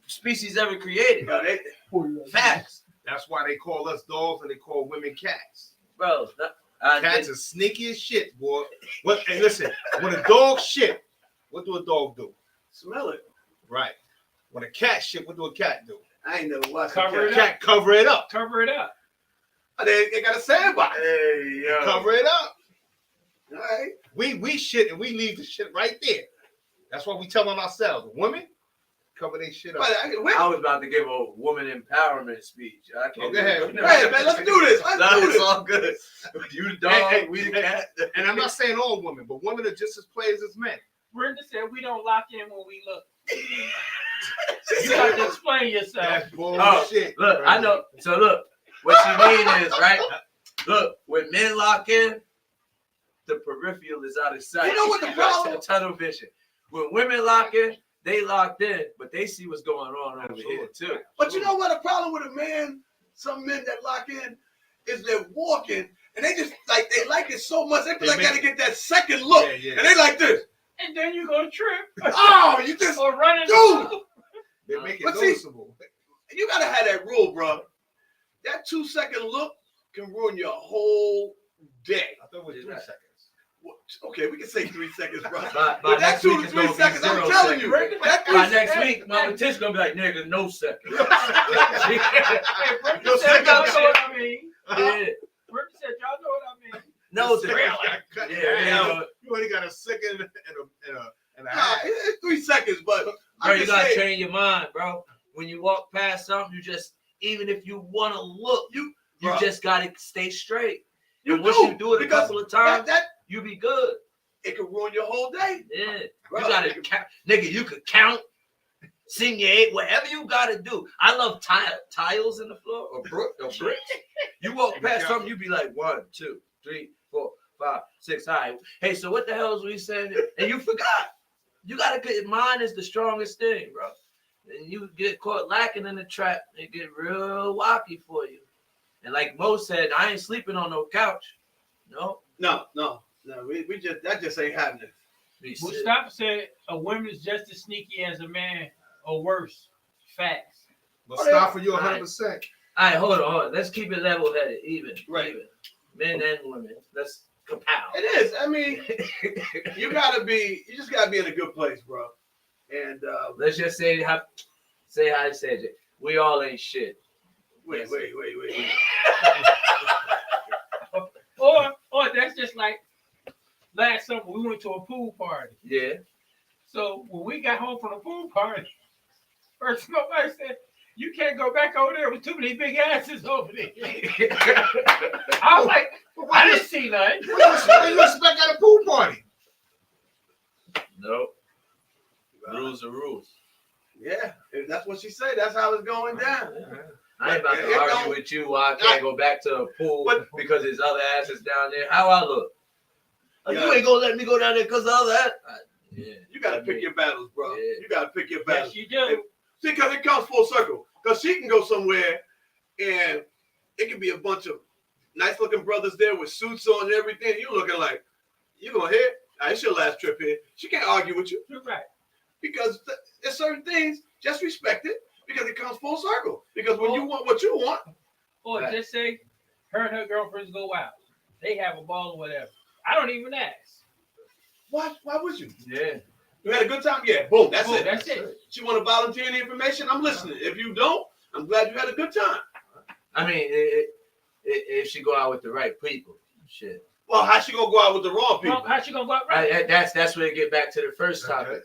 species ever created. Yeah, Facts. That's why they call us dogs and they call women cats. Bro. Cats are sneaky as shit, boy. What? Hey, listen. When a dog shit, what do a dog do? smell it. Right. When a cat shit, what do a cat do? I ain't never watched Cover a it cat. Cat cover it up. Cover it up. They got a sandbox. Hey, yo. Cover it up. All right. We shit and we leave the shit right there. That's what we tell on ourselves. Women cover their shit up. But I was about to give a woman empowerment speech. I can't. Go ahead. Go ahead, man. Let's do this. Let's No, do it's this. all good. You the dog, Hey, we the cat. And I'm not saying all women, but women are just as players as men. Brenda said we don't lock in when we look. You got to explain yourself. That's bullshit. Look, I know. So look, what you mean is, right? Look, when men lock in, the peripheral is out of sight. You know what the problem- The tunnel vision. When women lock in, they locked in, but they see what's going on over here too. But you know what? The problem with a man, some men that lock in, is they're walking and they just like they like it so much. They feel like make- gotta get that second look, Yeah, yeah. and they like this. And then you're going to trip. Oh, you just Or run into Dude! They make it But see- noticeable. you gotta have that rule, bro. That 2-second look can ruin your whole day. I thought it was 3 seconds. Okay, we can say 3 seconds, bro. By But that next 2 week to it's 3 gonna be seconds, I'm 0 telling seconds. you. That By 3 next seconds- week, Mama Tish gonna be like, nigga, no second. Hey, Brenda Yo, said, y'all second know what I mean. Yeah. Brenda said, y'all know what I mean. No Second, second. cut Yeah, it yeah. down. You only got a second and a Nah, half. it's 3 seconds, but Bro, I'm you just gotta saying, train your mind, bro. When you walk past something, you just, even if you wanna look, you Bro. just gotta stay straight. you And once do, you do it a because couple of times, that you be good. it can ruin your whole day. Yeah. Bro, You gotta count, nigga. You could count, sing your eight, whatever you gotta do. I love tiles in the floor or bricks. You walk past something, you be like 1, 2, 3, 4, 5, 6. All right. Hey, so what the hell is we saying? And you forgot. You gotta get mine is the strongest thing, bro. And you get caught lacking in the trap, it get real wacky for you. And like Mo said, I ain't sleeping on no couch. No. No, we just that just ain't happening. Be sick. Mustafa said a woman is just as sneaky as a man, or worse. Facts. Mustafa, you 100%. All right, hold on. Let's keep it level-headed, even. Right. Even. Men and women. Let's kapow. It is. I mean, you just gotta be in a good place, bro. And Let's just say how I said it. We all ain't shit. wait. Or that's just like last summer we went to a pool party. Yeah. So when we got home from the pool party, first nobody said, "You can't go back over there with too many big asses over there." I was like, I didn't see nothing. What do you expect at a pool party? Nope. Rules are rules. Yeah, if that's what she said. That's how it's going down. I ain't about It to argue don't- with you why I can't go back to a pool But- because there's other asses down there. How I look? Yeah. You ain't gonna let me go down there because of all that? Yeah. You gotta pick your battles, bro. Yeah. You gotta pick your battles. Yes, you do. See, because it comes full circle. Because she can go somewhere and it can be a bunch of nice looking brothers there with suits on and everything. You looking like, you gonna hit? It's your last trip here. She can't argue with you You're right. because there's certain things, just respect it because it comes full circle. Because when you want what you want, Or Right. just say her and her girlfriends go out. They have a ball or whatever. I don't even ask. why would you? Yeah. You had a good time? Yeah, boom, that's Boom, it. that's it. She want to volunteer any information? I'm listening. If you don't, I'm glad you had a good time. I mean, if she go out with the right people, shit. Well, how she gonna go out with the wrong people? How she gonna go out right? That's where it get back to the first topic.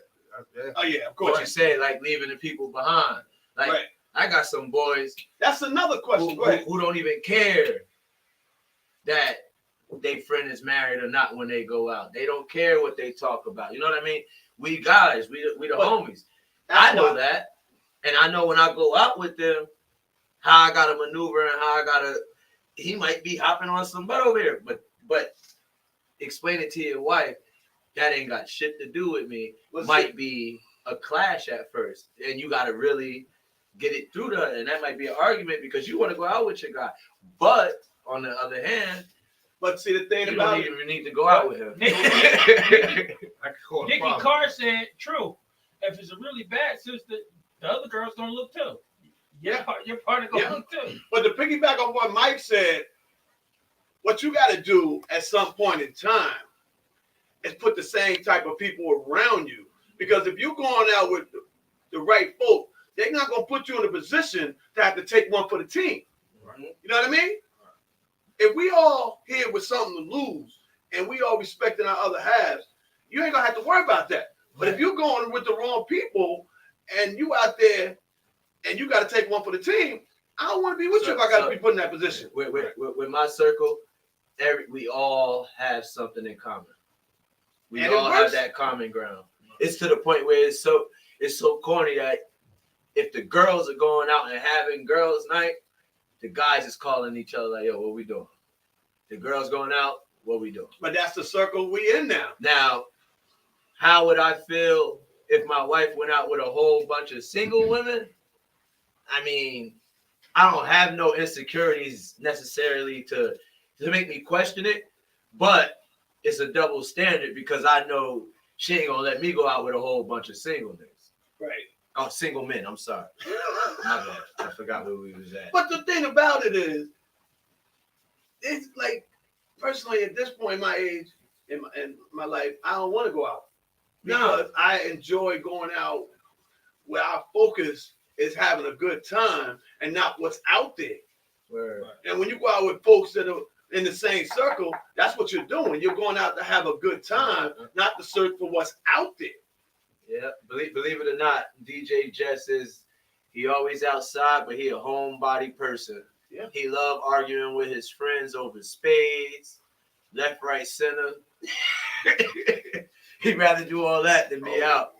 Oh yeah, of What you course. said, like leaving the people behind. Like Right. I got some boys That's another question. Go ahead. who don't even care that they friend is married or not when they go out. They don't care what they talk about. You know what I mean? We guys, we the But homies. That's I know why- that. And I know when I go out with them, how I gotta maneuver and how I gotta he might be hopping on some butt over here. But explain it to your wife, that ain't got shit to do with me. Let's Might see. be a clash at first. And you gotta really get it through to her. And that might be an argument because you want to go out with your guy. But on the other hand, But see, the thing you about don't it, even need to go out with him. I could call it a Nikki problem. Carr said, "True. If it's a really bad sister, the other girl's gonna look too. Yeah. Your partner gonna Yeah. look too." but to piggyback on what Mike said, what you got to do at some point in time is put the same type of people around you. Because if you're going out with the right folk, they're not going to put you in a position to have to take one for the team. You know what I mean? If we all here with something to lose and we all respecting our other halves, you ain't going to have to worry about that. But if you're going with the wrong people and you out there and you got to take one for the team, I don't want to be with you if I got to be put in that position. With my circle, we all have something in common. We And it all have works. that common ground. It's to the point where it's so corny that if the girls are going out and having girls' night, the guys is calling each other like, "Yo, what we doing?" The girls going out, what we doing? But that's the circle we in now. Now, how would I feel if my wife went out with a whole bunch of single women? I mean, I don't have no insecurities necessarily to make me question it, but it's a double standard because I know she ain't gonna let me go out with a whole bunch of single niggas. Right. Oh, single men. I'm sorry. My bad. I forgot where we was at. But the thing about it is, it's like, personally, at this point in my age, in my life, I don't want to go out. Because I enjoy going out where our focus is having a good time and not what's out there. Word. And when you go out with folks that are in the same circle, that's what you're doing. You're going out to have a good time, not to search for what's out there. Yeah, believe it or not, DJ Jess he always outside, but he a homebody person. Yeah. He love arguing with his friends over spades, left, right, center. He'd rather do all that than be out.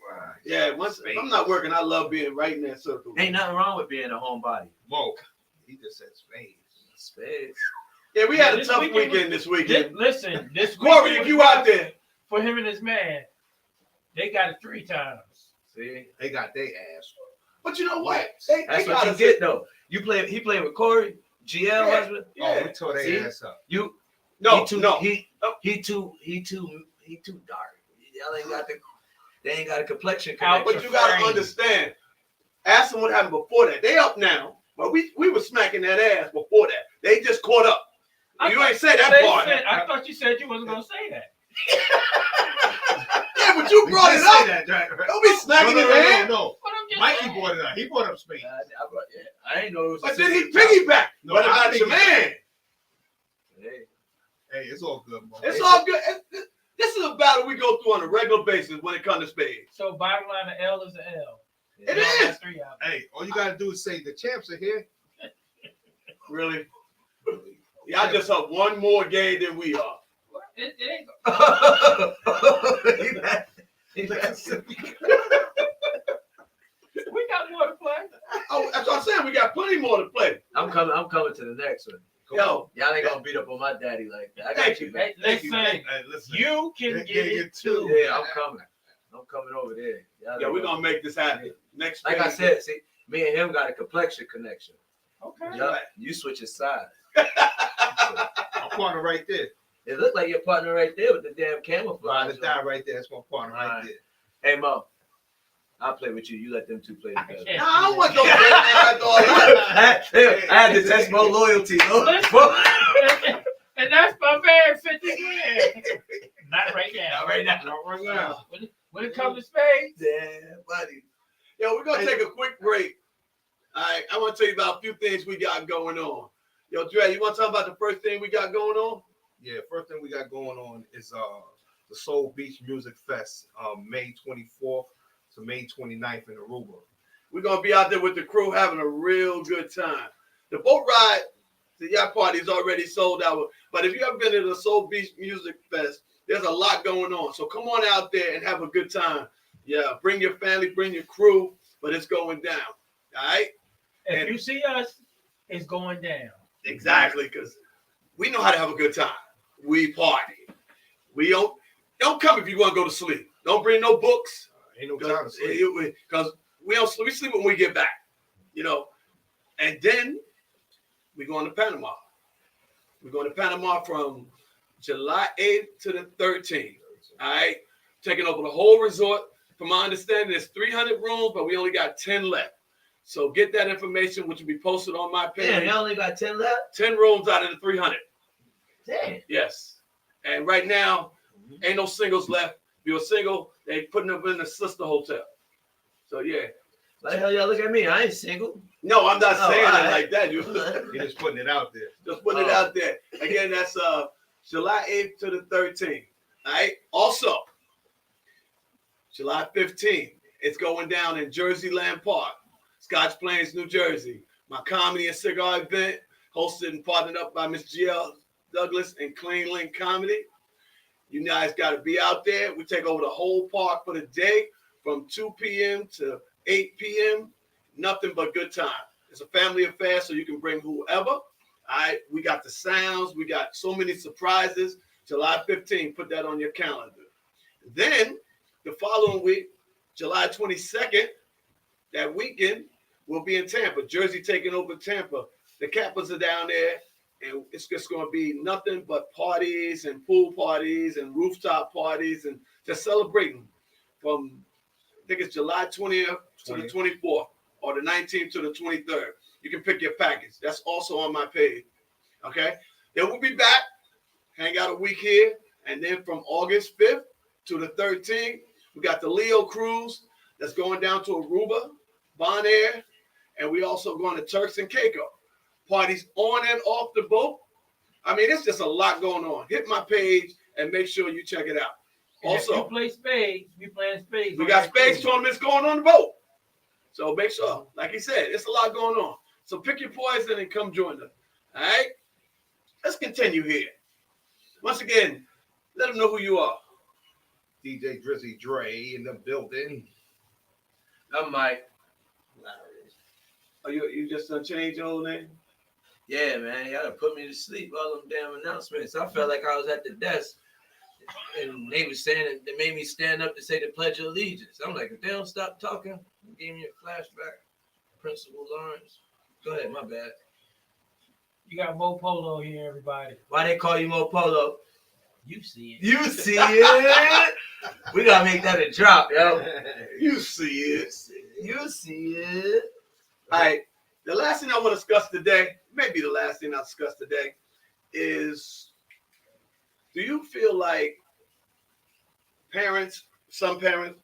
Yeah, if I'm not working, I love being right in that circle. Ain't nothing wrong with being a homebody. Whoa. He just said spades. Spades. Yeah, we had a This tough weekend weekend this weekend. Listen, this Corey, weekend if was you rough out there, for him and his man, they got it 3 times. See, They got their ass. but you know what? Yes. that's what got you us- get though. He played with Corey, GL Yeah. husband. Oh, we tore their See? ass up. You No, he too no. he too dark. Y'all ain't got they ain't got a complexion Out connection. But you gotta Frame. understand. Ask them what happened before that. They up now, but we were smacking that ass before that. They just caught up. You ain't say that part. I thought you said you wasn't gonna say that. Yeah, but you brought We it did say up. that, right? Don't be smacking his hand. No. But I'm just Mikey saying. brought it up. He brought up space. I ain't know it was. But then he piggybacked. No, What I about your piggybacked. man? Hey, Hey, it's all good, bro. It's all good. This is a battle we go through on a regular basis when it comes to spades. So bottom line, the L is an L. It Y'all got is. 3 out. Hey, all you gotta do is say the champs are here. Really? Y'all just up one more game than we are. It ain't. he mad. We got more to play. Oh, that's what I'm saying. We got plenty more to play. I'm coming to the next one. Yo, Y'all ain't gonna beat up on my daddy like that. I got Thank you, you. man. Hey, listen, Hey, listen. you can Get get it too. Yeah, I'm coming. I'm coming over there. Y'all yeah, ain't we're gonna make this happen. Next Like I phase. said, see, me and him got a complexion connection. Okay. Yup, you switching sides. My partner right there. It looked like your partner right there with the damn Ride camouflage. or die right there. That's my partner right Alright. there. Hey, Mo, I'll play with you. You let them two play together. Yeah. Nah, I don't want no bad after all that. I had to test Mo loyalty. And that's my man, 50 grand. Not right now. Not right now. Not right now. When it comes to spades, Damn, buddy. Yo, we're gonna take a quick break. All right, I want to tell you about a few things we got going on. Yo, Dre, you want to talk about the first thing we got going on? Yeah, first thing we got going on is the Soul Beach Music Fest, May 24th to May 29th in Aruba. We're gonna be out there with the crew having a real good time. The boat ride to yacht party is already sold out. But if you ever been to the Soul Beach Music Fest, there's a lot going on. So come on out there and have a good time. Yeah, bring your family, bring your crew, but it's going down. All right? if you see us, it's going down. Exactly, because we know how to have a good time. We party. We don't come if you want to go to sleep. Don't bring no books. Ain't no time to sleep. Because we don't sleep. We sleep when we get back, you know. And then we're going to Panama. We're going to Panama from July 8th to the 13th. All right, taking over the whole resort. From my understanding, there's 300 rooms, but we only got 10 left. So get that information, which will be posted on my page. Damn, you only got 10 left? 10 rooms out of the 300. Damn. Yes. And right now, ain't no singles left. If you're single, they putting them in the sister hotel. So yeah. Why the hell y'all look at me? I ain't single. No, I'm not Oh, saying all it right. like that. You You're just putting it out there. just putting it out there. Again, that's July 8th to the 13th. All right. Also, July 15th, it's going down in Jersey Land Park, Scotch Plains, New Jersey. My comedy and cigar event, hosted and partnered up by Miss GL Douglas and Clean Link Comedy. You guys got to be out there. We take over the whole park for the day from 2 p.m. to 8 p.m. Nothing but good time. It's a family affair, so you can bring whoever. All right, we got the sounds. We got so many surprises. July 15th, put that on your calendar. Then the following week, July 22nd, that weekend, we'll be in Tampa. Jersey taking over Tampa. The Kappas are down there, and it's just going to be nothing but parties and pool parties and rooftop parties and just celebrating from, I think it's July 20th to the 24th or the 19th to the 23rd. You can pick your package. That's also on my page. Okay? Then we'll be back, hang out a week here, and then from August 5th to the 13th, we got the Leo cruise that's going down to Aruba, Bonaire, and we also going to Turks and Caicos. Parties on and off the boat. I mean, it's just a lot going on. Hit my page and make sure you check it out. And if Also, you play spades, we playing spades. we on got that space cruise. tournaments going on the boat. So make sure, like he said, it's a lot going on. So pick your poison and come join us. All right? Let's continue here. Once again, let them know who you are. DJ Drizzy Dre in the building. I'm Mike. Are you just gonna change your whole name? Yeah, man. Y'all done put me to sleep, all them damn announcements. I felt like I was at the desk. And they was saying they made me stand up to say the Pledge of Allegiance. I'm like, if they don't stop talking, it gave me a flashback. Principal Lawrence. Go ahead, my bad. You got Mo Polo here, everybody. Why they call you Mo Polo? You see it. You see it. We gotta make that a drop, yo. You see it. You see it. All right. The last thing I want to discuss today, maybe the last thing I'll discuss today, is do you feel like some parents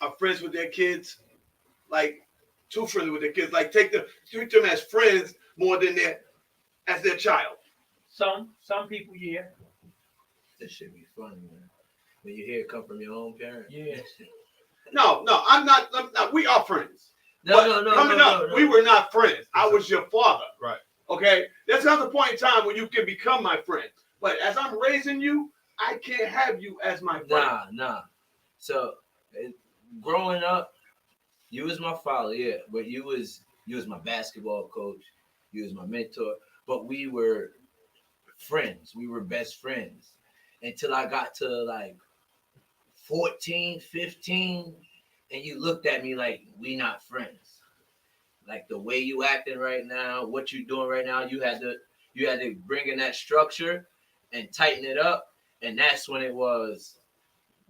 are friends with their kids, like too friendly with their kids, like treat them as friends more than as their child? Some people, yeah. This should be funny, man. When you hear it come from your own parents. Yeah. No, I'm not. We are friends. No. Coming up, we were not friends. I was your father. Right. Okay. There's another point in time when you can become my friend. But as I'm raising you, I can't have you as my friend. Nah. So, growing up, you was my father, yeah, but you was my basketball coach. You was my mentor. But we were friends. We were best friends until I got to like 14, 15, and you looked at me like we not friends. Like the way you acting right now, what you doing right now, you had to bring in that structure and tighten it up, and that's when it was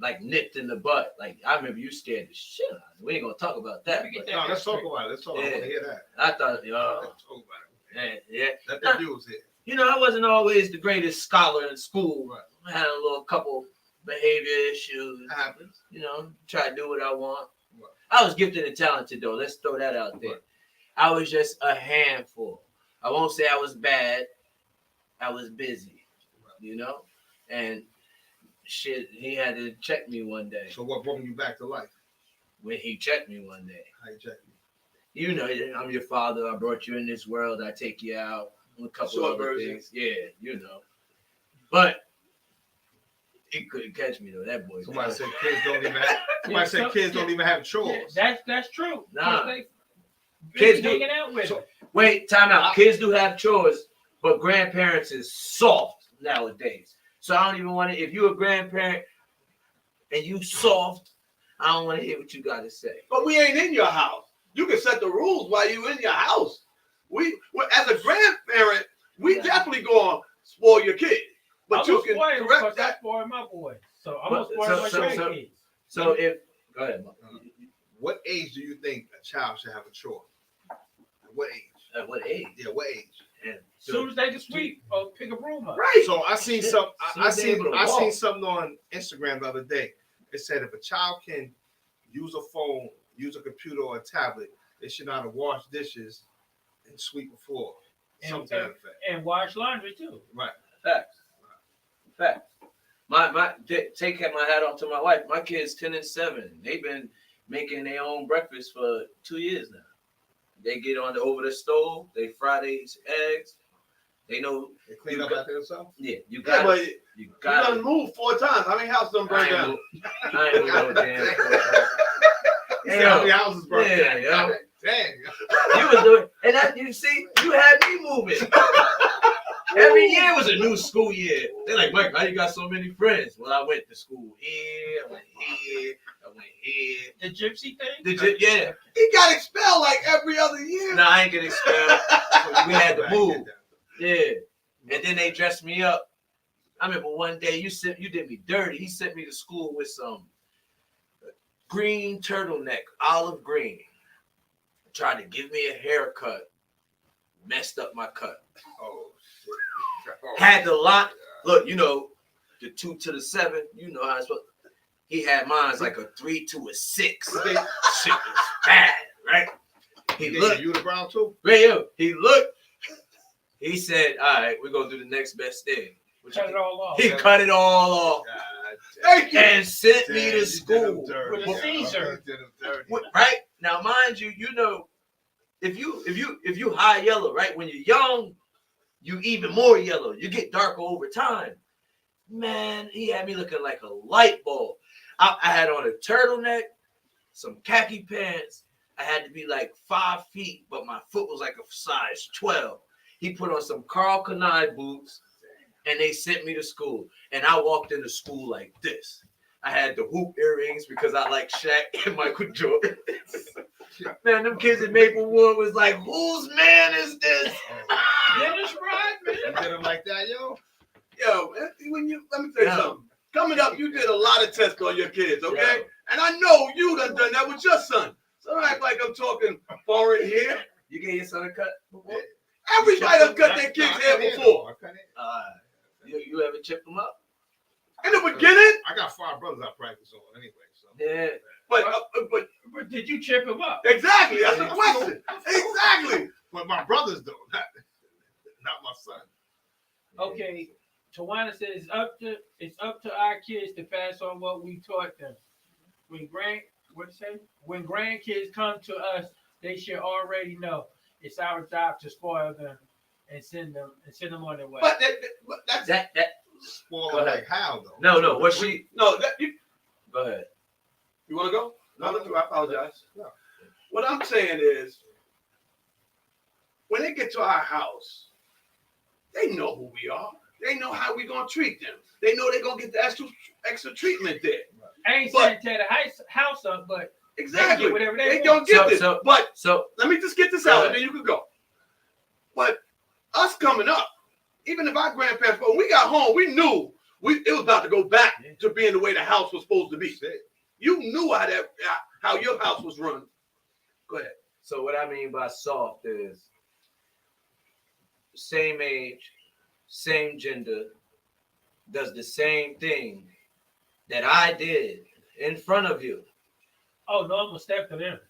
like nipped in the butt. Like I remember you scared the shit out of me. We ain't gonna talk about that. Let me get but that. No, let's talk about it. Let's talk. I want to hear that. I thought, Let's talk about it. yeah. Let the views hit. You know, I wasn't always the greatest scholar in school. Right. I had a little couple behavior issues. That happens. You know, try to do what I want. Right. I was gifted and talented, though. Let's throw that out there. Right. I was just a handful. I won't say I was bad. I was busy, you know? And shit, he had to check me one day. So what brought you back to life? When he checked me one day. How you check me? You know, I'm your father. I brought you in this world. I take you out. A couple Short other version. things. Yeah, you know. But he couldn't catch me, though. That boy. Somebody said kids don't even have. Somebody said kids don't even have chores. Yeah, that's true. Nah. They Kids do. hanging out with them. Wait, time out. Kids do have chores, but grandparents is soft nowadays. So I don't even want to. If you're a grandparent and you soft, I don't want to hear what you got to say. But we ain't in your house. You can set the rules while you in your house. We as a grandparent, we Yeah. definitely gonna spoil your kid. But I'm you gonna can spoil them correct because I that. spoil my boy. So I'm But- gonna spoil my so- grandkids. So if go ahead, Mark. What age do you think a child should have a chore? What age? At what age? Yeah, what age? Yeah. As soon as they can sweep or pick a broom up. Right. So I seen Shit. some. I Soon as they able to seen walk. something on Instagram the other day. It said if a child can use a phone, use a computer or a tablet, they should know how to wash dishes and sweep a floor. And- Something to that effect. And wash laundry too. Right. Facts. Take my hat off to my wife. My kids 10 and 7. They've been making their own breakfast for 2 years now. They get on over the stove. They fry these eggs. They know. They clean You up got- after themselves. Yeah, you Yeah, got. but You you got. done moved 4 times. How many houses done I burned ain't down? moved no damn. You see how many Yo, houses burned yeah, down? yo. Dang. you was doing, and that you see, you had me moving. Every year was a new school year. They're like, Mike, how you got so many friends? Well, I went to school here, I went here, I went here. The gypsy thing. Yeah. He got expelled like every other year. Nah, I ain't get expelled. So we had to Right, move. get that. Yeah. And then they dressed me up. I remember one day you did me dirty. He sent me to school with some green turtleneck, olive green. Tried to give me a haircut. Messed up my cut. Oh shit. Oh, Had the lot. Look, you know, the 2 to the 7. You know how it's supposed. He had mine like a 3 to a 6. Shit was bad, right? He He looked. you the brown too? He looked. He said, "All right, we're gonna do the next best thing." What you Cut it think? all off. He cut it all off God Thank you. and sent damn, me you to did school. him dirty, with a yo. Caesar. You did him dirty. Right now, mind you, you know, if you high yellow, right? When you're young, you even more yellow. You get darker over time. Man, he had me looking like a light bulb. I had on a turtleneck, some khaki pants. I had to be like 5 feet, but my foot was like a size 12. He put on some Carl Kanai boots, and they sent me to school. And I walked into school like this. I had the hoop earrings because I like Shaq and Michael Jordan. Man, them kids in Maplewood was like, whose man is this? Dennis Rodman. You did them like that, yo? Yo, man, let me tell you Yeah. something. Coming up, you did a lot of tests on your kids, okay? Yeah. And I know you done that with your son. So don't act like I'm talking foreign here. You gave your son a cut before? Everybody done cut their kids' hair before. You ever chipped them up? In the beginning, I got 5 brothers I practice on anyway. So. Yeah. but But did you chip him up? exactly, that's the question. Exactly. But my brothers though, not my son. Okay, Tawana says it's up to our kids to pass on what we taught them. When grandkids come to us, they should already know it's our job to spoil them and send them on their way. But that's That Spoil Go ahead. like how though? no. What she? no. Go ahead. You want to go? No, No, I apologize. No. What I'm saying is, when they get to our house, they know who we are. They know how we're gonna treat them. They know they're gonna get the extra treatment there. I ain't But- saying tear the house up, but Exactly. get whatever they They want. gonna get So- this. so- But So let me just get this Go out, ahead. and then you could go. But us coming up, even if our grandparents, when we got home, we knew it was about to go back to being the way the house was supposed to be. That's it. You knew how your house was run. Go ahead. So what I mean by soft is same age, same gender, does the same thing that I did in front of you, Oh no, I'm gonna step to them.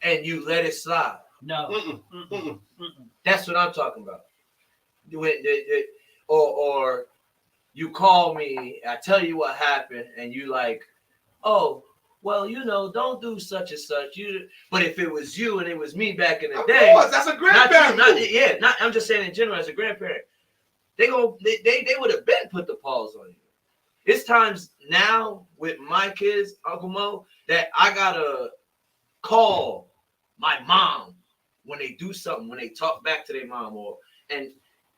and you let it slide. No. Mm-mm. Mm-mm. Mm-mm. That's what I'm talking about. Or you call me, I tell you what happened, and you like, oh, well, don't do such and such. But if it was you and it was me back in the Of day, course, that's a grandparent move. I'm just saying in general as a grandparent, they would have been put the pause on you. It's times now with my kids, Uncle Mo, that I gotta call my mom when they do something, when they talk back to their mom, and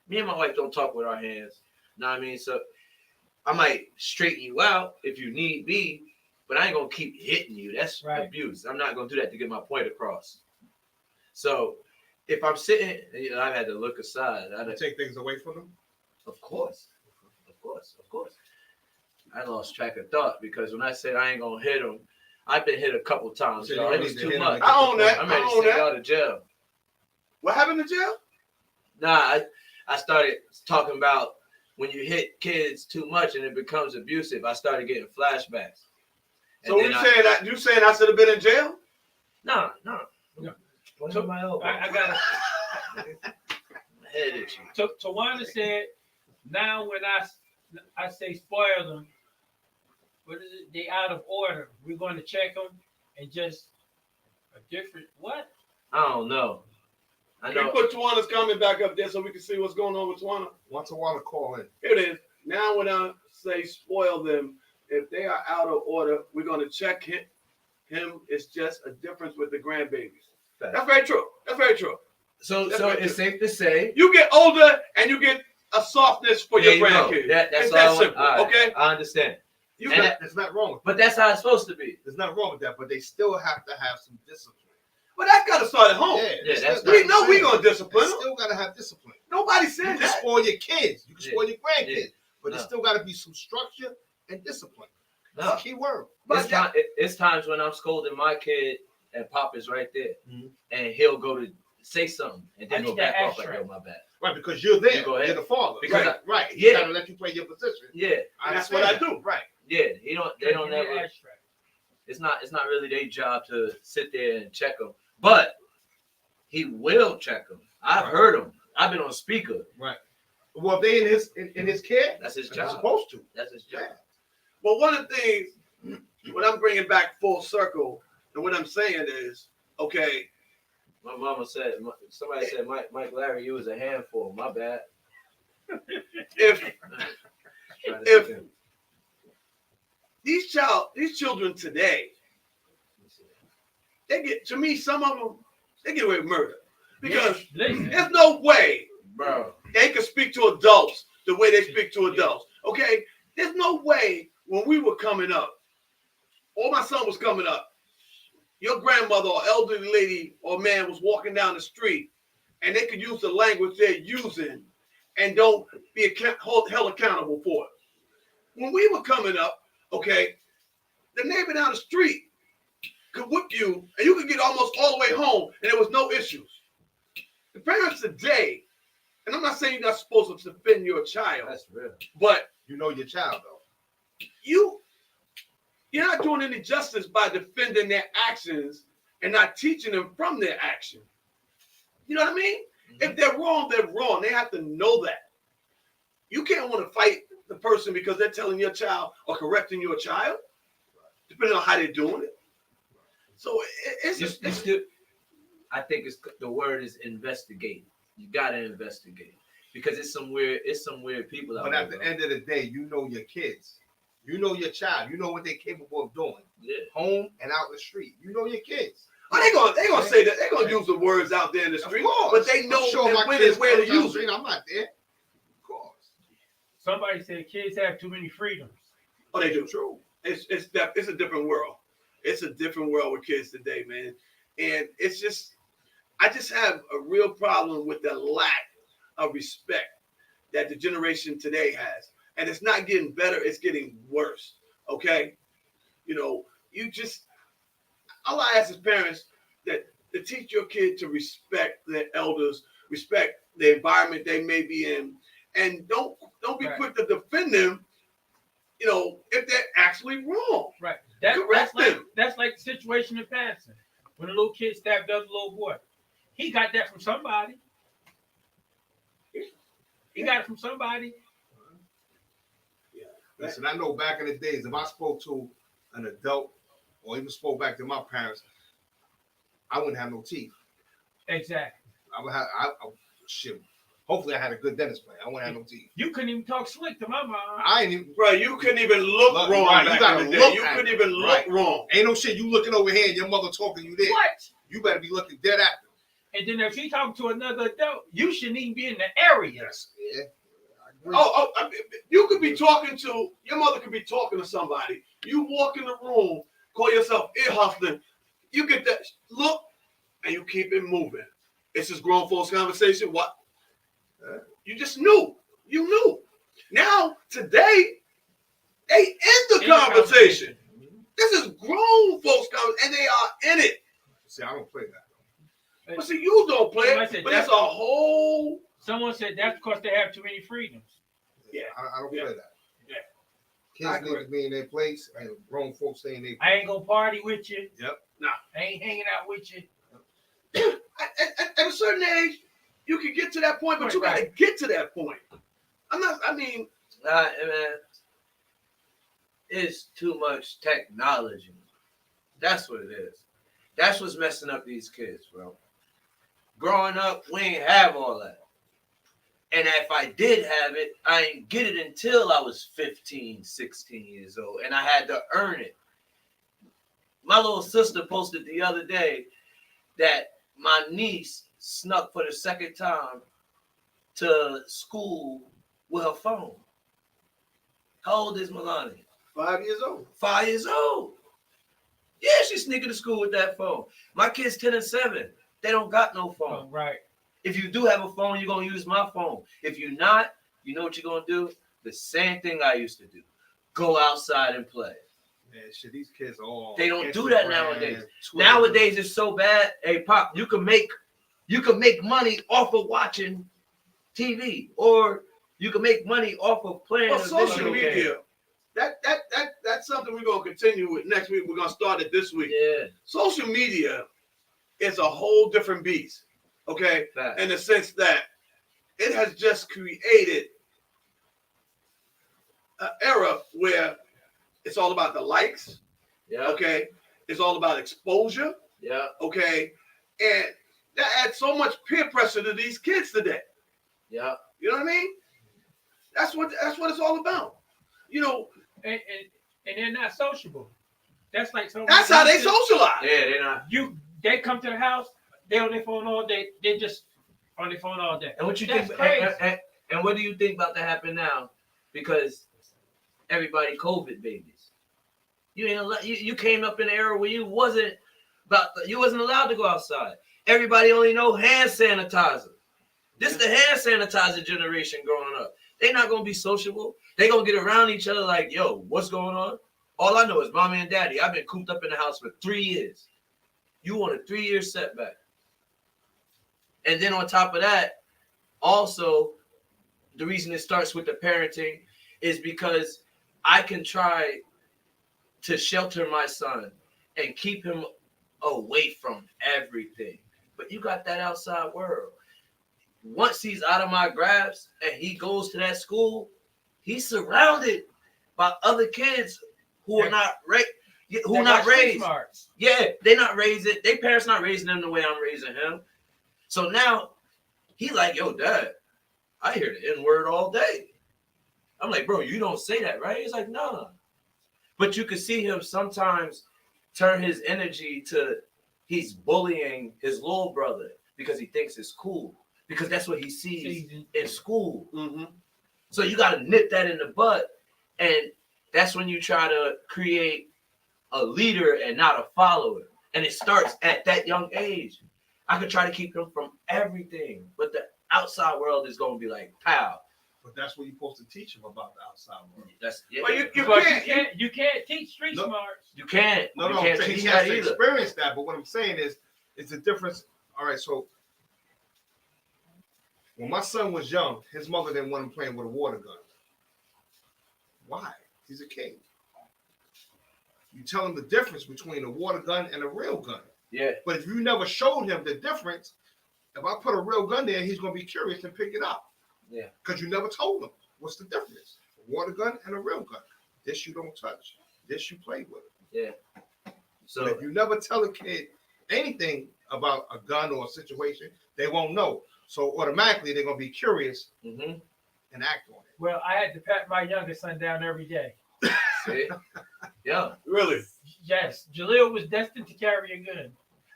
me and my wife don't talk with our hands. Know what I mean? So I might straighten you out if you need be, but I ain't gonna keep hitting you. That's Right. abuse. I'm not gonna do that to get my point across. So if I'm sitting, I had to look aside. You take things away from them. Of course. I lost track of thought because when I said I ain't gonna hit him, I've been hit a couple times. So you Y'all. don't It was need to too hit him much. to I own that. I'm ready I to own send that. y'all to jail. What happened to jail? Nah, I started talking about when you hit kids too much and it becomes abusive. I started getting flashbacks. So you saying I should have been in jail? No. No. What's my elbow? I got head itchy. Tawana said, now when I say spoil them, what is it? They out of order. We're going to check them and just a different what? I don't know. I Can you know. put Tawana's comment back up there so we can see what's going on with Tawana? Once a while, call in. Here it is. Now when I say spoil them, if they are out of order, we're going to check him. It's just a difference with the grandbabies. That's very true. That's very true. So That's right. it's safe to say. You get older and you get a softness for There your you go. grandkids. That's It's all that I want. simple, All right, okay? I understand. You And got, There's not wrong with But that's how it's supposed to be. There's not wrong with that, but they still have to have some discipline. but that's got to start at home. Yeah, that's We know we're going to They discipline them. still gotta have discipline. Nobody You said can that. spoil your kids. You can Yeah. spoil your grandkids, Yeah. but No. there's still gotta be some structure and discipline. That's No. a key word. But It's times when I'm scolding my kid and Pop is right there, Mhm. and he'll go to say something and then I go need that back off like, extra. "Yo, my bad." Right, because you're there. You go ahead. You're the father. Because right, right. He's yeah. gotta let you play your position. Yeah, And that's what I understand do. Right. yeah. They don't Give me never. extra. It's not really their job to sit there and check them, but he will check them. I've Right. heard him. I've been on speaker. Well, they in his care. That's his They're job. supposed to. That's his job. Yeah. But one of the things, what I'm bringing back full circle, and what I'm saying is, okay, My mama said. Somebody said, Mike Larry, you was a handful. My bad. if Trying to If- think of- these children today, they get, to me, some of them, they get away with murder. Because Listen, there's no way bro. they can speak to adults the way they speak to adults. Okay? There's no way when we were coming up or my son was coming up, your grandmother or elderly lady or man was walking down the street, and they could use the language they're using and don't be held accountable for it. When we were coming up, okay, the neighbor down the street could whip you, and you could get almost all the way home, and there was no issues. The parents today, and I'm not saying you're not supposed to defend your child, That's real. but You know your child though. you're not doing any justice by defending their actions and not teaching them from their action. You know what I mean? If they're wrong, they're wrong. They have to know that. You can't want to fight the person because they're telling your child or correcting your child, depending on how they're doing it. So I think the word is investigate. You gotta investigate because it's some weird people out But there. at the end of the day, you know your kids. You know your child. You know what they're capable of doing. Yeah. Home and out the street. You know your kids. they gonna say that they're gonna use the words out there in the street, Of course. but they know I'm sure that my when kids and where to comes down the use street, it. I'm not there. Of course. Somebody said kids have too many freedoms. Oh, they do. True. It's a different world. It's a different world with kids today, man. And it's just, I just have a real problem with the lack of respect that the generation today has. And it's not getting better, it's getting worse. Okay? You know, all I ask as parents that to teach your kid to respect their elders, respect the environment they may be in, and don't be Right. quick to defend them, you know, if they're actually wrong. Right. Correct them. That's like the situation in Patterson when a little kid stabbed the other little boy. He got that from somebody. He got it from somebody. Listen, I know back in the days, if I spoke to an adult or even spoke back to my parents, I wouldn't have no teeth. Exactly. I would have, shit. Hopefully, I had a good dentist plan. I wouldn't have no teeth. You couldn't even talk slick to my mom. I ain't even. Bro, you couldn't even look Look, wrong right, you back gotta in the day. look You at couldn't it. even look Right. wrong. Ain't no shit. You looking over here and your mother talking you there. What? You better be looking dead at them. And then if she talking to another adult, you shouldn't even be in the area. Yes. Yeah. I agree. I mean, you could be talking to, your mother could be talking to somebody. You walk in the room, call yourself ear hustling. You get that look, and you keep it moving. It's just grown folks conversation. What? You just knew. You knew. Now, today, they end the conversation. This is grown folks conversation, and they are in it. See, I don't play that. But see, you don't play Somebody it, said but that's a whole. Someone said that's because they have too many freedoms. Yeah. I don't Yeah. play that. Yeah. I Kids need to be in their place, and grown folks stay in their place. I ain't gonna party with you. Yep. Nah. I ain't hanging out with you. At a certain age, you can get to that point, but you got to get to that point. Man, it's too much technology. That's what it is. That's what's messing up these kids, bro. Growing up, we ain't have all that. And if I did have it, I ain't get it until I was 15, 16 years old. And I had to earn it. My little sister posted the other day that my niece snuck for the second time to school with her phone. How old is Melania? 5 years old. 5 years old. Yeah, she's sneaking to school with that phone. My kid's 10 and 7. They don't got no phone. Oh, right. If you do have a phone, you're going to use my phone. If you're not, you know what you're going to do? The same thing I used to do. Go outside and play. Man, shit, these kids are all. They don't do that Instagram, nowadays. Twitter. Nowadays, it's so bad. Hey, Pop, you can make money off of watching TV, or you can make money off of playing Well, a social video game. media. That's something we're gonna continue with next week. We're gonna start it this week. Yeah, Social media is a whole different beast. Okay, fact. in the sense that it has just created an era where it's all about the likes. Yeah, Okay, it's all about exposure. yeah, Okay, and that adds so much peer pressure to these kids today. yeah. You know what I mean? That's what it's all about. You know, And they're not sociable. That's like someone. that's how they socialize. Yeah, they're not. They come to the house. They on their phone all day. They just on their phone all day. And what you That's think? crazy. And what do you think about to happen now? Because everybody COVID babies. You came up in an era where you wasn't allowed to go outside. Everybody only know hand sanitizer. This is the hand sanitizer generation growing up. They're not gonna be sociable. They gonna get around each other like, yo, what's going on? All I know is mommy and daddy. I've been cooped up in the house for 3 years. You want a 3-year setback. And then on top of that, also, the reason it starts with the parenting is because I can try to shelter my son and keep him away from everything. But you got that outside world. Once he's out of my grasp and he goes to that school, he's surrounded by other kids who are not raised. Smarts. Yeah, they're not raising. Their parents not raising them the way I'm raising him. So now he like, yo, dad, I hear the N-word all day. I'm like, bro, you don't say that, right? He's like, nah. But you can see him sometimes turn his energy to he's bullying his little brother because he thinks it's cool. Because that's what he sees in school. Mm-hmm. So you got to nip that in the bud. And that's when you try to create a leader and not a follower. And it starts at that young age. I could try to keep him from everything. But the outside world is going to be like, pow. But that's what you're supposed to teach them about the outside world. That's yeah. Well, You can't teach street No. smarts. You can't. No, you no, can't I'm saying teach he has that to either. experience that. But what I'm saying is, it's a difference. All right, so when my son was young, his mother didn't want him playing with a water gun. Why? He's a kid. You tell him the difference between a water gun and a real gun. Yeah. But if you never showed him the difference, if I put a real gun there, he's going to be curious and pick it up. Yeah. Because you never told him what's the difference. A water gun and a real gun. This you don't touch. This you play with. Yeah. So So if you never tell a kid anything about a gun or a situation, they won't know. So automatically they're going to be curious mhm. and act on it. Well, I had to pat my youngest son down every day. See? Yeah. Really? Yes, Jaleel was destined to carry a gun.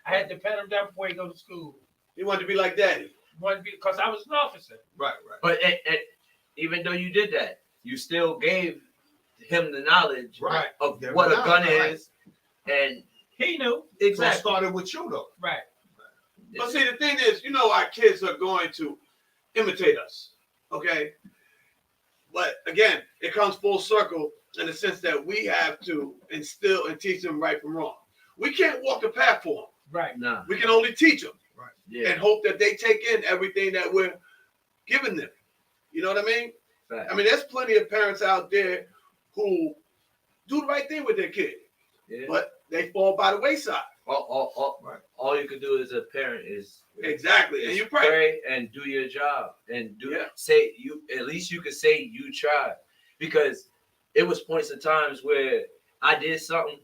I had to pat him down before he go to school. He wanted to be like daddy. Because I was an officer. Right, right. But even though you did that, you still gave him the knowledge Right. of Give what him a gun knowledge, right. is. And He knew. So it exactly. started with you though. Right. But see, the thing is, our kids are going to imitate us, okay? But again, it comes full circle in the sense that we have to instill and teach them right from wrong. We can't walk the path for them. Right. Nah. We can only teach them Yeah. and hope that they take in everything that we're giving them. You know what I mean? Right. I mean, there's plenty of parents out there who do the right thing with their kid, Yeah. but they fall by the wayside. All you can do as a parent is Exactly. And is you pray. and do your job and Yeah. say you at least you can say you tried, because it was points of times where I did something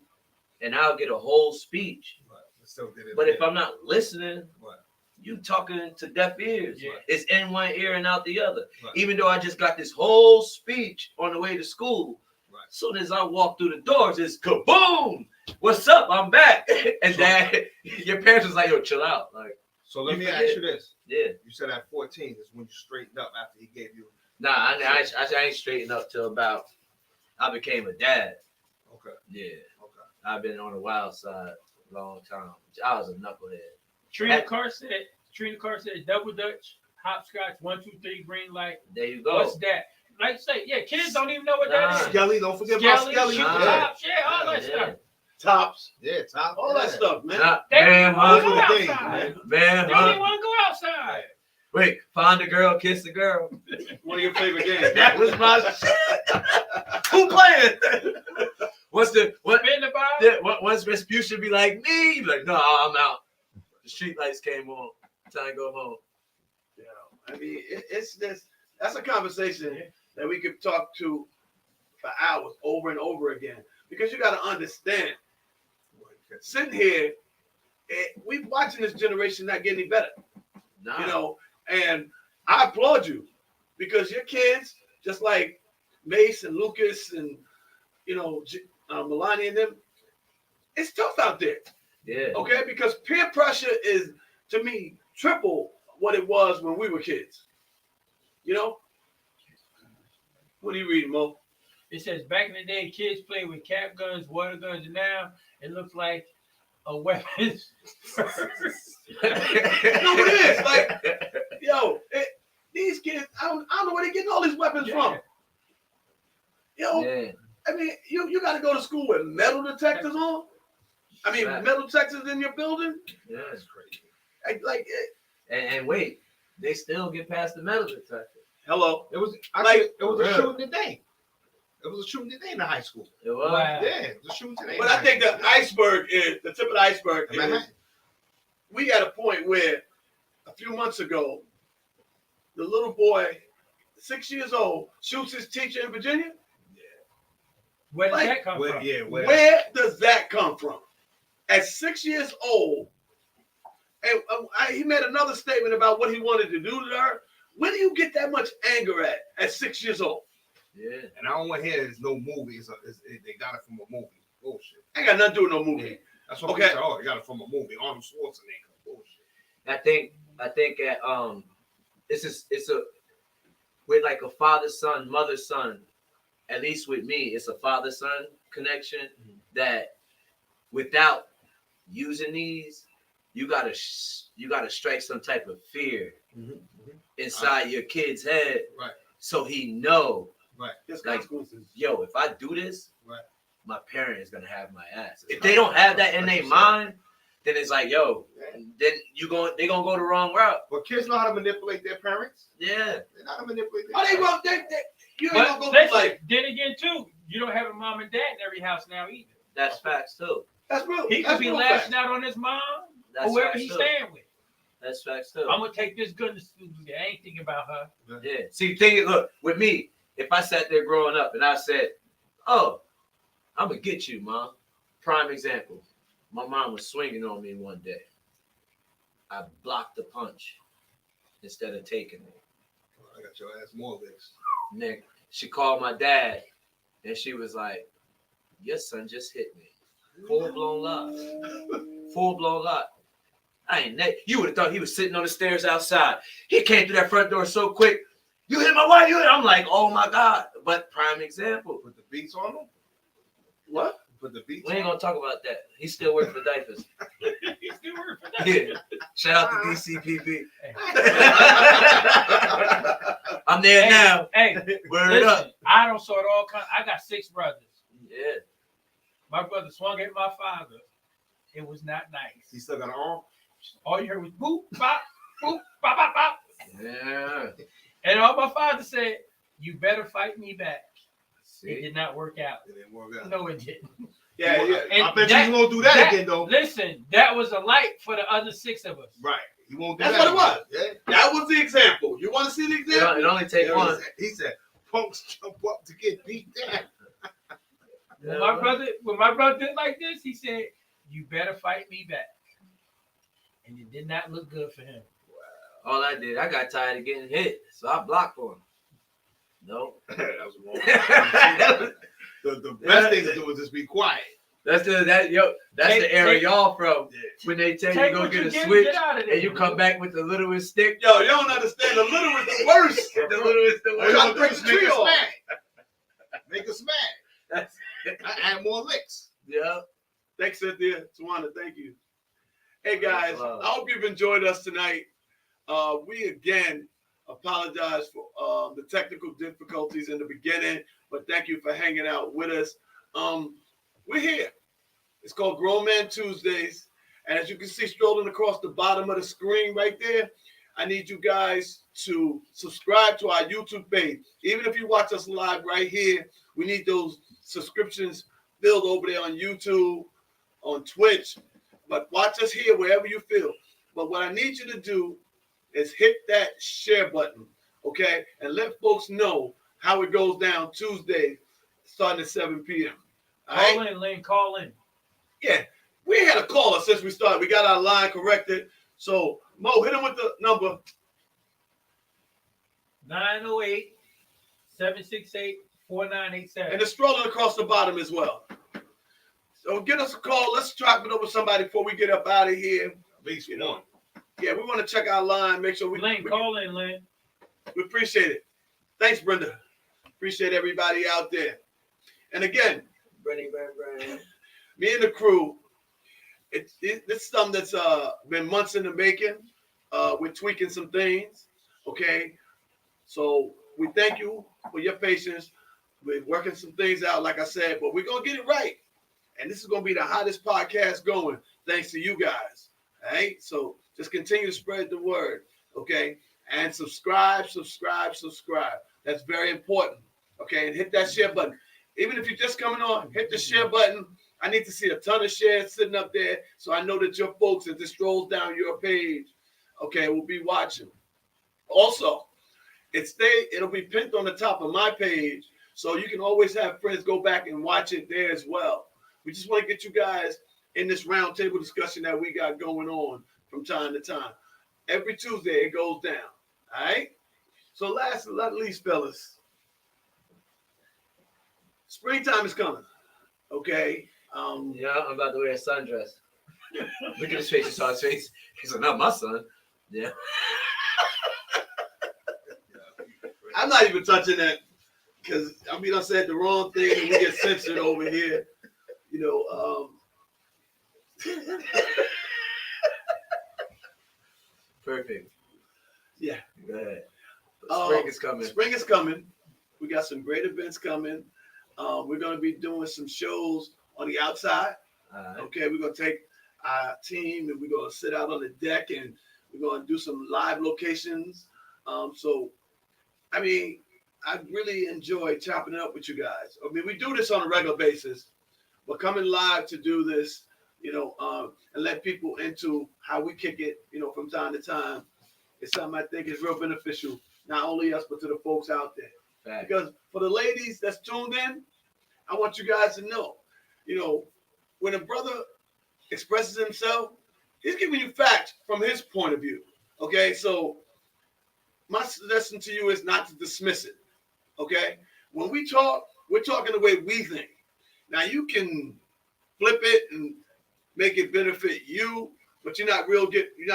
and I'll get a whole speech, Right. Still did it but if again. I'm not listening, Right. you talking to deaf ears. Yeah. It's in one ear and out the other. Right. Even though I just got this whole speech on the way to school, Right. as soon as I walk through the doors, it's kaboom! What's up? I'm back. And then your parents was like, yo, chill out. Like, So let you me forget. ask you this. yeah. You said at 14 is when you straightened up after he gave you. Nah, I ain't straightened up till about I became a dad. Okay. Yeah. Okay. I've been on the wild side a long time. I was a knucklehead. Trina Carr said double dutch, hopscotch, 1, 2, 3, green light. There you go. What's that? Like say, yeah, kids don't even know what Nah. that is. Skelly, don't forget about Skelly, Skelly. shoot Nah. tops, yeah, all that Yeah. stuff. Tops, Yeah, top. all that stuff, man. Nah, They don't man, even want to huh? go Back in the day, outside. man. Man, They don't even huh? want to go outside. Wait, find a girl, kiss the girl. One of your favorite games. That was my shit. Who playing? What? Spin the ball. Yeah, once Respucia be like me, you be like, no, I'm out. The street lights came on. Time to go home. I mean, it's just that's a conversation that we could talk to for hours over and over again, because you got to understand. Sitting here, we watching this generation not get any better, Nah. and I applaud you, because your kids, just like Mace and Lucas and Melania and them, it's tough out there. Yeah. Okay, because peer pressure is, to me, triple what it was when we were kids. What are you reading, Mo? It says back in the day, kids played with cap guns, water guns, and now it looks like a weapons. No, it is. Like, yo, these kids, I don't know where they getting all these weapons from. Yo, Yeah. I mean, you got to go to school with metal detectors on. I mean, Right. metal detectors in your building. Yeah. That's crazy. Like And wait, they still get past the metal detector. hello. It was Like, it was for a real. shooting today. It was a shooting today in the high school. It was. Wow. Yeah, it was a shooting today. But I think the iceberg is the tip of the iceberg. In Manhattan. We had a point where a few months ago, the little boy, 6 years old, shoots his teacher in Virginia. Where did Like, that come from? Where does that come from? At 6 years old, and he made another statement about what he wanted to do to her. Where do you get that much anger at 6 years old? Yeah. And I don't want to hear there's no movie. They got it from a movie. Bullshit. Ain't got nothing to do with no movie. That's what Okay. people say. Oh, they got it from a movie. Arnold Schwarzenegger. Bullshit. I think at it's a with like a father son, mother son. At least with me, it's a father son connection that without using these, you gotta strike some type of fear inside your kid's head, Right. so he know, There's Like- consequences. yo, if I do this, Right. my parent is gonna have my ass. If they don't have that in their mind, then it's like, yo, then they gonna go the wrong route. But kids know how to manipulate their parents. Yeah. They know how to manipulate their Oh, they parents. won't. You ain't But gonna go listen, like then again, too, you don't have a mom and dad in every house now either. That's facts too. that's real. He that's could be real lashing fact. out on his mom That's or whoever facts he's too. staying with. That's facts too. I'm gonna take this gun to school. I ain't thinking about her. Yeah. See, look, with me, if I sat there growing up and I said, "Oh, I'm gonna get you, mom." Prime example. My mom was swinging on me one day. I blocked the punch instead of taking it. I got your ass more licks. Nick, she called my dad, and she was like, "Your son just hit me. Full blown lie. Full blown lie." I ain't you would have thought he was sitting on the stairs outside. He came through that front door so quick. You hit my wife. I'm like, oh my God. But prime example. Put the beats on them. What? Put the beats We ain't on gonna talk about that. He still working for diapers. He's still working for that. Yeah. Shout out to DCPP. I'm there now. Hey, Word up. listen, I don't sort all kinds. I got 6 brothers. Yeah. My brother swung at my father. It was not nice. He still got an arm. All you heard was boop, bop, bop, bop. Yeah. And all my father said, "You better fight me back." It See? did not work out. It didn't work out. No, it didn't. Yeah, yeah. And I bet that- you won't do that again, though. Listen, that was a light for the other 6 of us. Right. He won't do That's that. what it again. That was the example. You want to see the It example? only take Yeah. one. He said, "Punks jump up to get beat down." When my brother did like this, he said, "You better fight me back." And it did not look good for him. All I did, I got tired of getting hit, so I blocked for him. No. That was wrong. The best thing to do is just be quiet. That's the era y'all from. When they tell you Take go what get you a get, switch get out of there. and you come back with the littlest stick. Yo, you don't understand. The little is the worst. The littlest, the All you worst. gotta gotta do break is the make tree us off. mad. Make us mad. That's I add more licks. yeah. Thanks, Cynthia. Tawana, thank you. Hey, guys, Wow. I hope you've enjoyed us tonight. We again apologize for the technical difficulties in the beginning, but thank you for hanging out with us. We're here. It's called Grown Man Tuesdays. And as you can see strolling across the bottom of the screen right there, I need you guys to subscribe to our YouTube page. Even if you watch us live right here, we need those subscriptions filled over there on YouTube, on Twitch. But watch us here wherever you feel. But what I need you to do is hit that share button, okay? And let folks know how it goes down Tuesday, starting at 7 p.m. All right? Call in, Lynn, call in. Yeah, we had a caller since we started. We got our line corrected. So, Mo, hit him with the number. 908-768-4987. And it's strolling across the bottom as well. So get us a call. Let's chop it up with somebody before we get up out of here. At least You know, one. yeah, we want to check our line, make sure we Lynn, call in, Lynn. we appreciate it. Thanks, Brenda. Appreciate everybody out there. And again, Brenny, Bren. me and the crew, this is something that's been months in the making. We're tweaking some things. Okay. So we thank you for your patience. We're working some things out, like I said, but we're going to get it right. And this is going to be the hottest podcast going, thanks to you guys. All right. So just continue to spread the word. Okay. And subscribe. That's very important. Okay. And hit that share button. Even if you're just coming on, hit the share button. I need to see a ton of shares sitting up there so I know that your folks, as this strolls down your page, okay, will be watching. Also, it'll be pinned on the top of my page, so you can always have friends go back and watch it there as well. We just want to get you guys in this roundtable discussion that we got going on from time to time. Every Tuesday it goes down. All right. So last but not least, fellas, springtime is coming. Okay. Yeah, I'm about to wear a sundress. Look at his face. You saw his face. He's like, not my son. Yeah. I'm not even touching that because I said the wrong thing and we get censored over here. You know. Perfect. Yeah. Go ahead. Spring is coming. Spring is coming. We got some great events coming. We're going to be doing some shows on the outside. Okay, we're going to take our team and we're going to sit out on the deck and we're going to do some live locations. I really enjoy chopping it up with you guys. We do this on a regular basis, but coming live to do this, and let people into how we kick it, from time to time, is something I think is real beneficial, not only us, but to the folks out there. Fact. Because for the ladies that's tuned in, I want you guys to know, when a brother expresses himself, he's giving you facts from his point of view. Okay, so my suggestion to you is not to dismiss it. Okay, when we talk, we're talking the way we think. Now you can flip it and make it benefit you, but you're not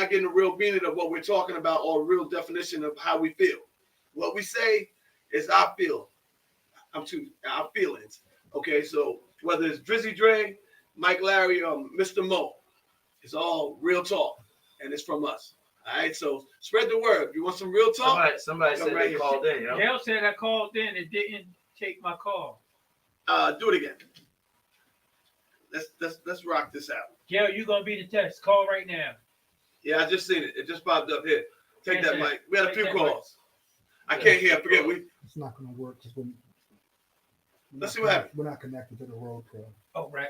getting a real meaning of what we're talking about or a real definition of how we feel. What we say is our feelings. Okay, so whether it's Drizzy Dre, Mike Larry, or Mr. Mo, it's all real talk, and it's from us. All right, so spread the word. If you want some real talk, Somebody said they called in. Gail said I called in and didn't take my call. do it again. Let's rock this out. Gail, you gonna be the test. Call right now. Yeah, I just seen it. It just popped up here. Take that mic. We had a few Take that calls. I can't hear. Forget It's not going to work because Let's see what happens. We're not connected to the road trail. Oh, right.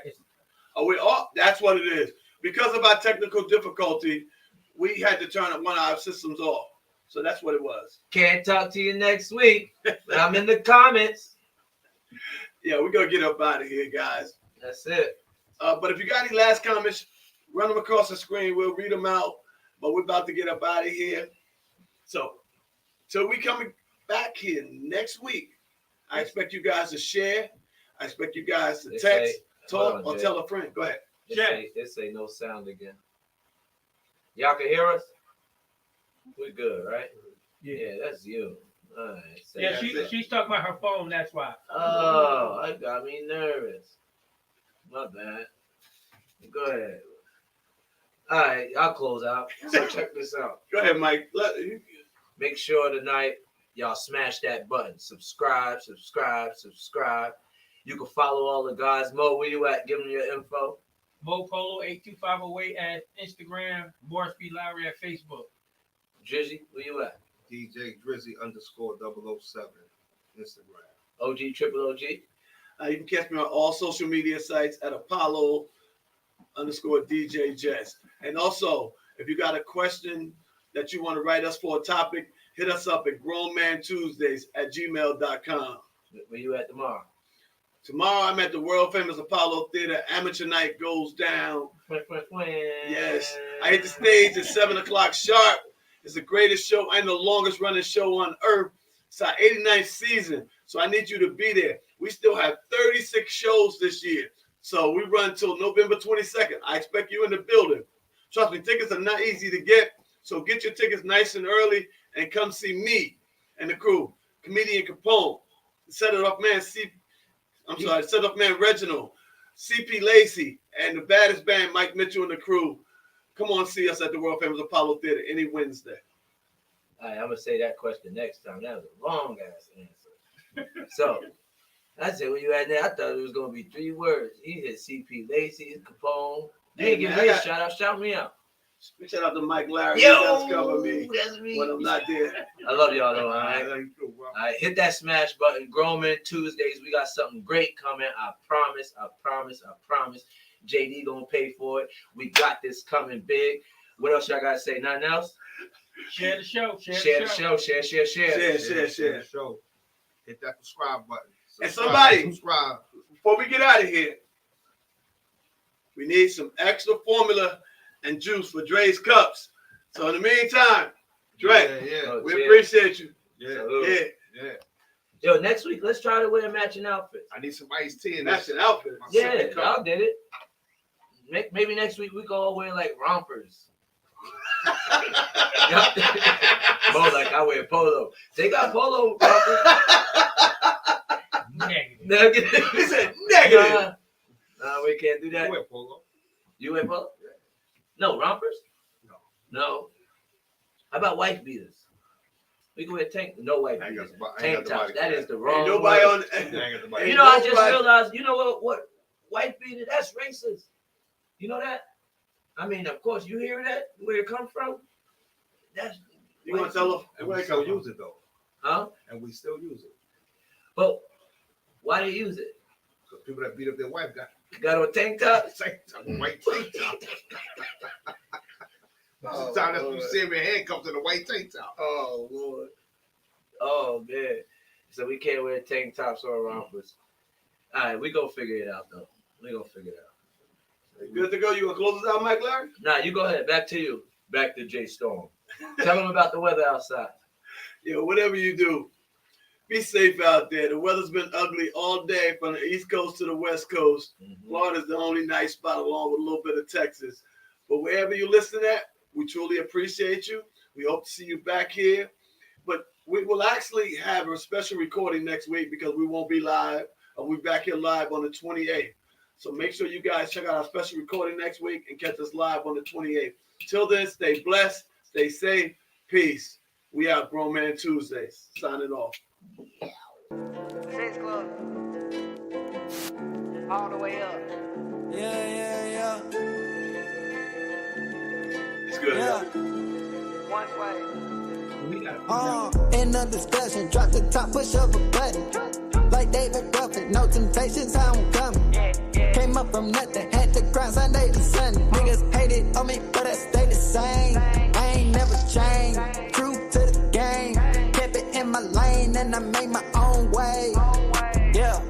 That's what it is. Because of our technical difficulty, we had to turn one of our systems off. So that's what it was. Can't talk to you next week, but I'm in the comments. Yeah, we're going to get up out of here, guys. That's it. But if you got any last comments, run them across the screen. We'll read them out. But we're about to get up out of here. So, till we coming back here next week, I expect you guys to share. I expect you guys to text, talk, or tell a friend. Go ahead. It say no sound again. Y'all can hear us? We good, right? Yeah, that's you. All right. Yeah, she's talking about her phone. That's why. Oh, that got me nervous. My bad. Go ahead. All right, I'll close out. So check this out. Go ahead, Mike. Make sure tonight y'all smash that button. Subscribe. You can follow all the guys. Mo, where you at? Give them your info. Mo Polo 82508 at Instagram. Morris B. Lowry at Facebook. Drizzy, where you at? DJ Drizzy _007 Instagram. OG Triple OG. You can catch me on all social media sites at Apollo _DJ Jess. And also, if you got a question that you want to write us for a topic, hit us up at grownmantuesdays@gmail.com. Where you at tomorrow? Tomorrow, I'm at the world famous Apollo Theater. Amateur night goes down. Yes. I hit the stage at 7 o'clock sharp. It's the greatest show and the longest running show on earth. It's our 89th season. So I need you to be there. We still have 36 shows this year. So we run till November 22nd. I expect you in the building. Trust me, tickets are not easy to get. So get your tickets nice and early and come see me and the crew. Comedian Capone. Set it up, man. See I'm sorry, Set Up Man Reginald, CP Lacey, and the baddest band, Mike Mitchell and the crew. Come on, see us at the world famous Apollo Theater any Wednesday. All right, I'm gonna say that question next time. That was a long ass answer. So I said, where you at there? I thought it was gonna be 3 words. He hit CP Lacey, Capone. You Hey, ain't give man, me I a got- shout out. Shout me out. Big shout out to Mike Larry. Yo, He does cover me that's me. when I'm not there. I love y'all though. All All right. right, cool, bro. All right, hit that smash button. Grown Men Tuesdays. We got something great coming. I promise. I promise. I promise. JD gonna pay for it. We got this coming big. What else y'all gotta say? Nothing else? Share the show. Share the show. Share. Share. Show. Hit that subscribe button. And somebody- subscribe. Before we get out of here, we need some extra formula and juice for Dre's cups. So in the meantime, Dre, Yeah, Oh, we cheers. appreciate you. yeah, Salute. Yeah, Yo, next week let's try to wear matching outfits. I need some iced tea in this. matching outfit. My Yeah, sipping cup. y'all did it. Maybe next week we can all wear like rompers. More like I wear polo. They got polo rompers. Negative. Negative. He said negative. Nah, we can't do I that. wear polo. You wear polo? No, rompers? No. No. How about wife beaters? We can wear tank. No wife I ain't got beaters. the bo- I ain't Tank got the tops. body That for is the Ain't wrong nobody word. on. I ain't got the body. You know, I just Nobody- realized, you know what wife beater, that's racist. You know that? I mean, of course, you hear that, where it come from? That's, You gonna tell her? And we still use it though. huh? And we still use it. But why they use it? So people that beat up their wife got Got on tank top? tank top, white tank top. Oh, Sometimes that's when Lord. you see him in handcuffs in a white tank top. Oh Lord. Oh, man. So we can't wear tank tops or rompers. All right, we gonna figure it out, though. We gonna figure it out. Good to go. You gonna close us out, Mike Larry? Nah, you go ahead. Back to you. Back to Jay Storm. Tell them about the weather outside. Yeah, whatever you do, be safe out there. The weather's been ugly all day from the East Coast to the West Coast. Florida's the only nice spot along with a little bit of Texas. But wherever you listen at, we truly appreciate you. We hope to see you back here. But we will actually have a special recording next week because we won't be live. We'll be back here live on the 28th. So make sure you guys check out our special recording next week and catch us live on the 28th. Till then, stay blessed, stay safe, peace. We out Grown Man Tuesdays. Signing off. Six Club. All the way up. Yeah. It's good. Yeah. One way. In the discussion, drop the top, push up a button. Like David Ruffin, no temptations, how I'm coming. Came up from nothing, had to grind Sunday to Sunday. Niggas hated on me, but I stay the same. I ain't never changed, true to the game. Kept it in my lane and I made my own way. Yeah,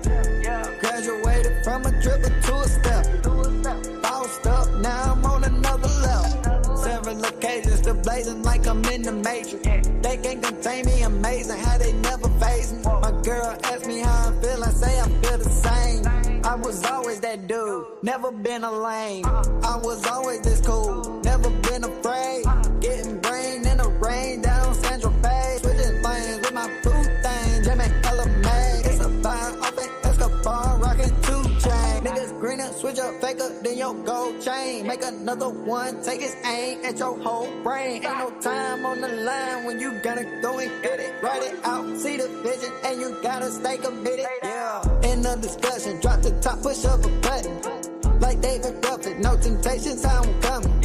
graduated from a dribble to a step. Bossed up, now I'm on another level. Several occasions to blazing like I'm in the Matrix. They can't contain me, amazing how they never phase me. My girl asked me how I feel, I say I feel the same. I was always that dude, never been a lame. I was always this cool, never been afraid. Getting brain in the rain down Central Bay. Switching lanes with my blue thing, jamming hella mad. It's a vibe off it, Escobar, rocking 2 chain. Niggas greener, switch up faker than your gold chain. Make another one, take his aim at your whole brain. Ain't no time on the line when you gotta go and get it. Write it out, see the vision, and you gotta stay committed. Yeah. In the discussion, drop the top, push up a button. Like David Ruffin, no temptations, how I'm coming.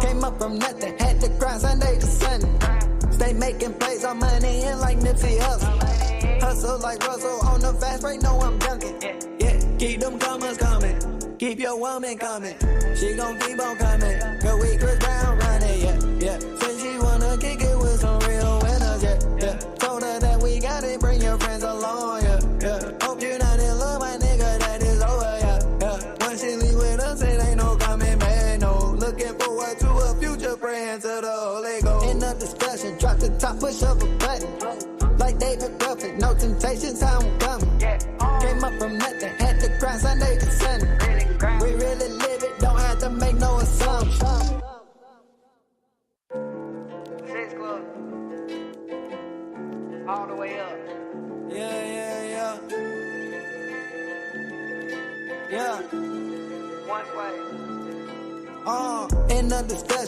Came up from nothing, had to grind Sunday to Sunday. Stay making plays on money and like Nipsey Hussle. Hustle like Russell on the fast break, know I'm dunking. Yeah, keep them comers coming. Keep your woman coming. She gon' keep on coming. Cause we Chris Brown running, yeah. Since she wanna kick it with some real winners, yeah. Told her that we got it, bring your friends along, yeah. Hope you're not in love, my nigga, that is over, yeah. Once she leave with us, it ain't no coming back, no. Looking forward to a future, praying to the Holy Ghost. In the discussion, drop the top, push up a button. Like David Ruffin, no temptations, how I'm coming. Came up from nothing, had to grind Sunday to Sunday. We really live it, don't have to make no assumptions. Six Club. All the way up. Yeah. Yeah. One way. In the discussion.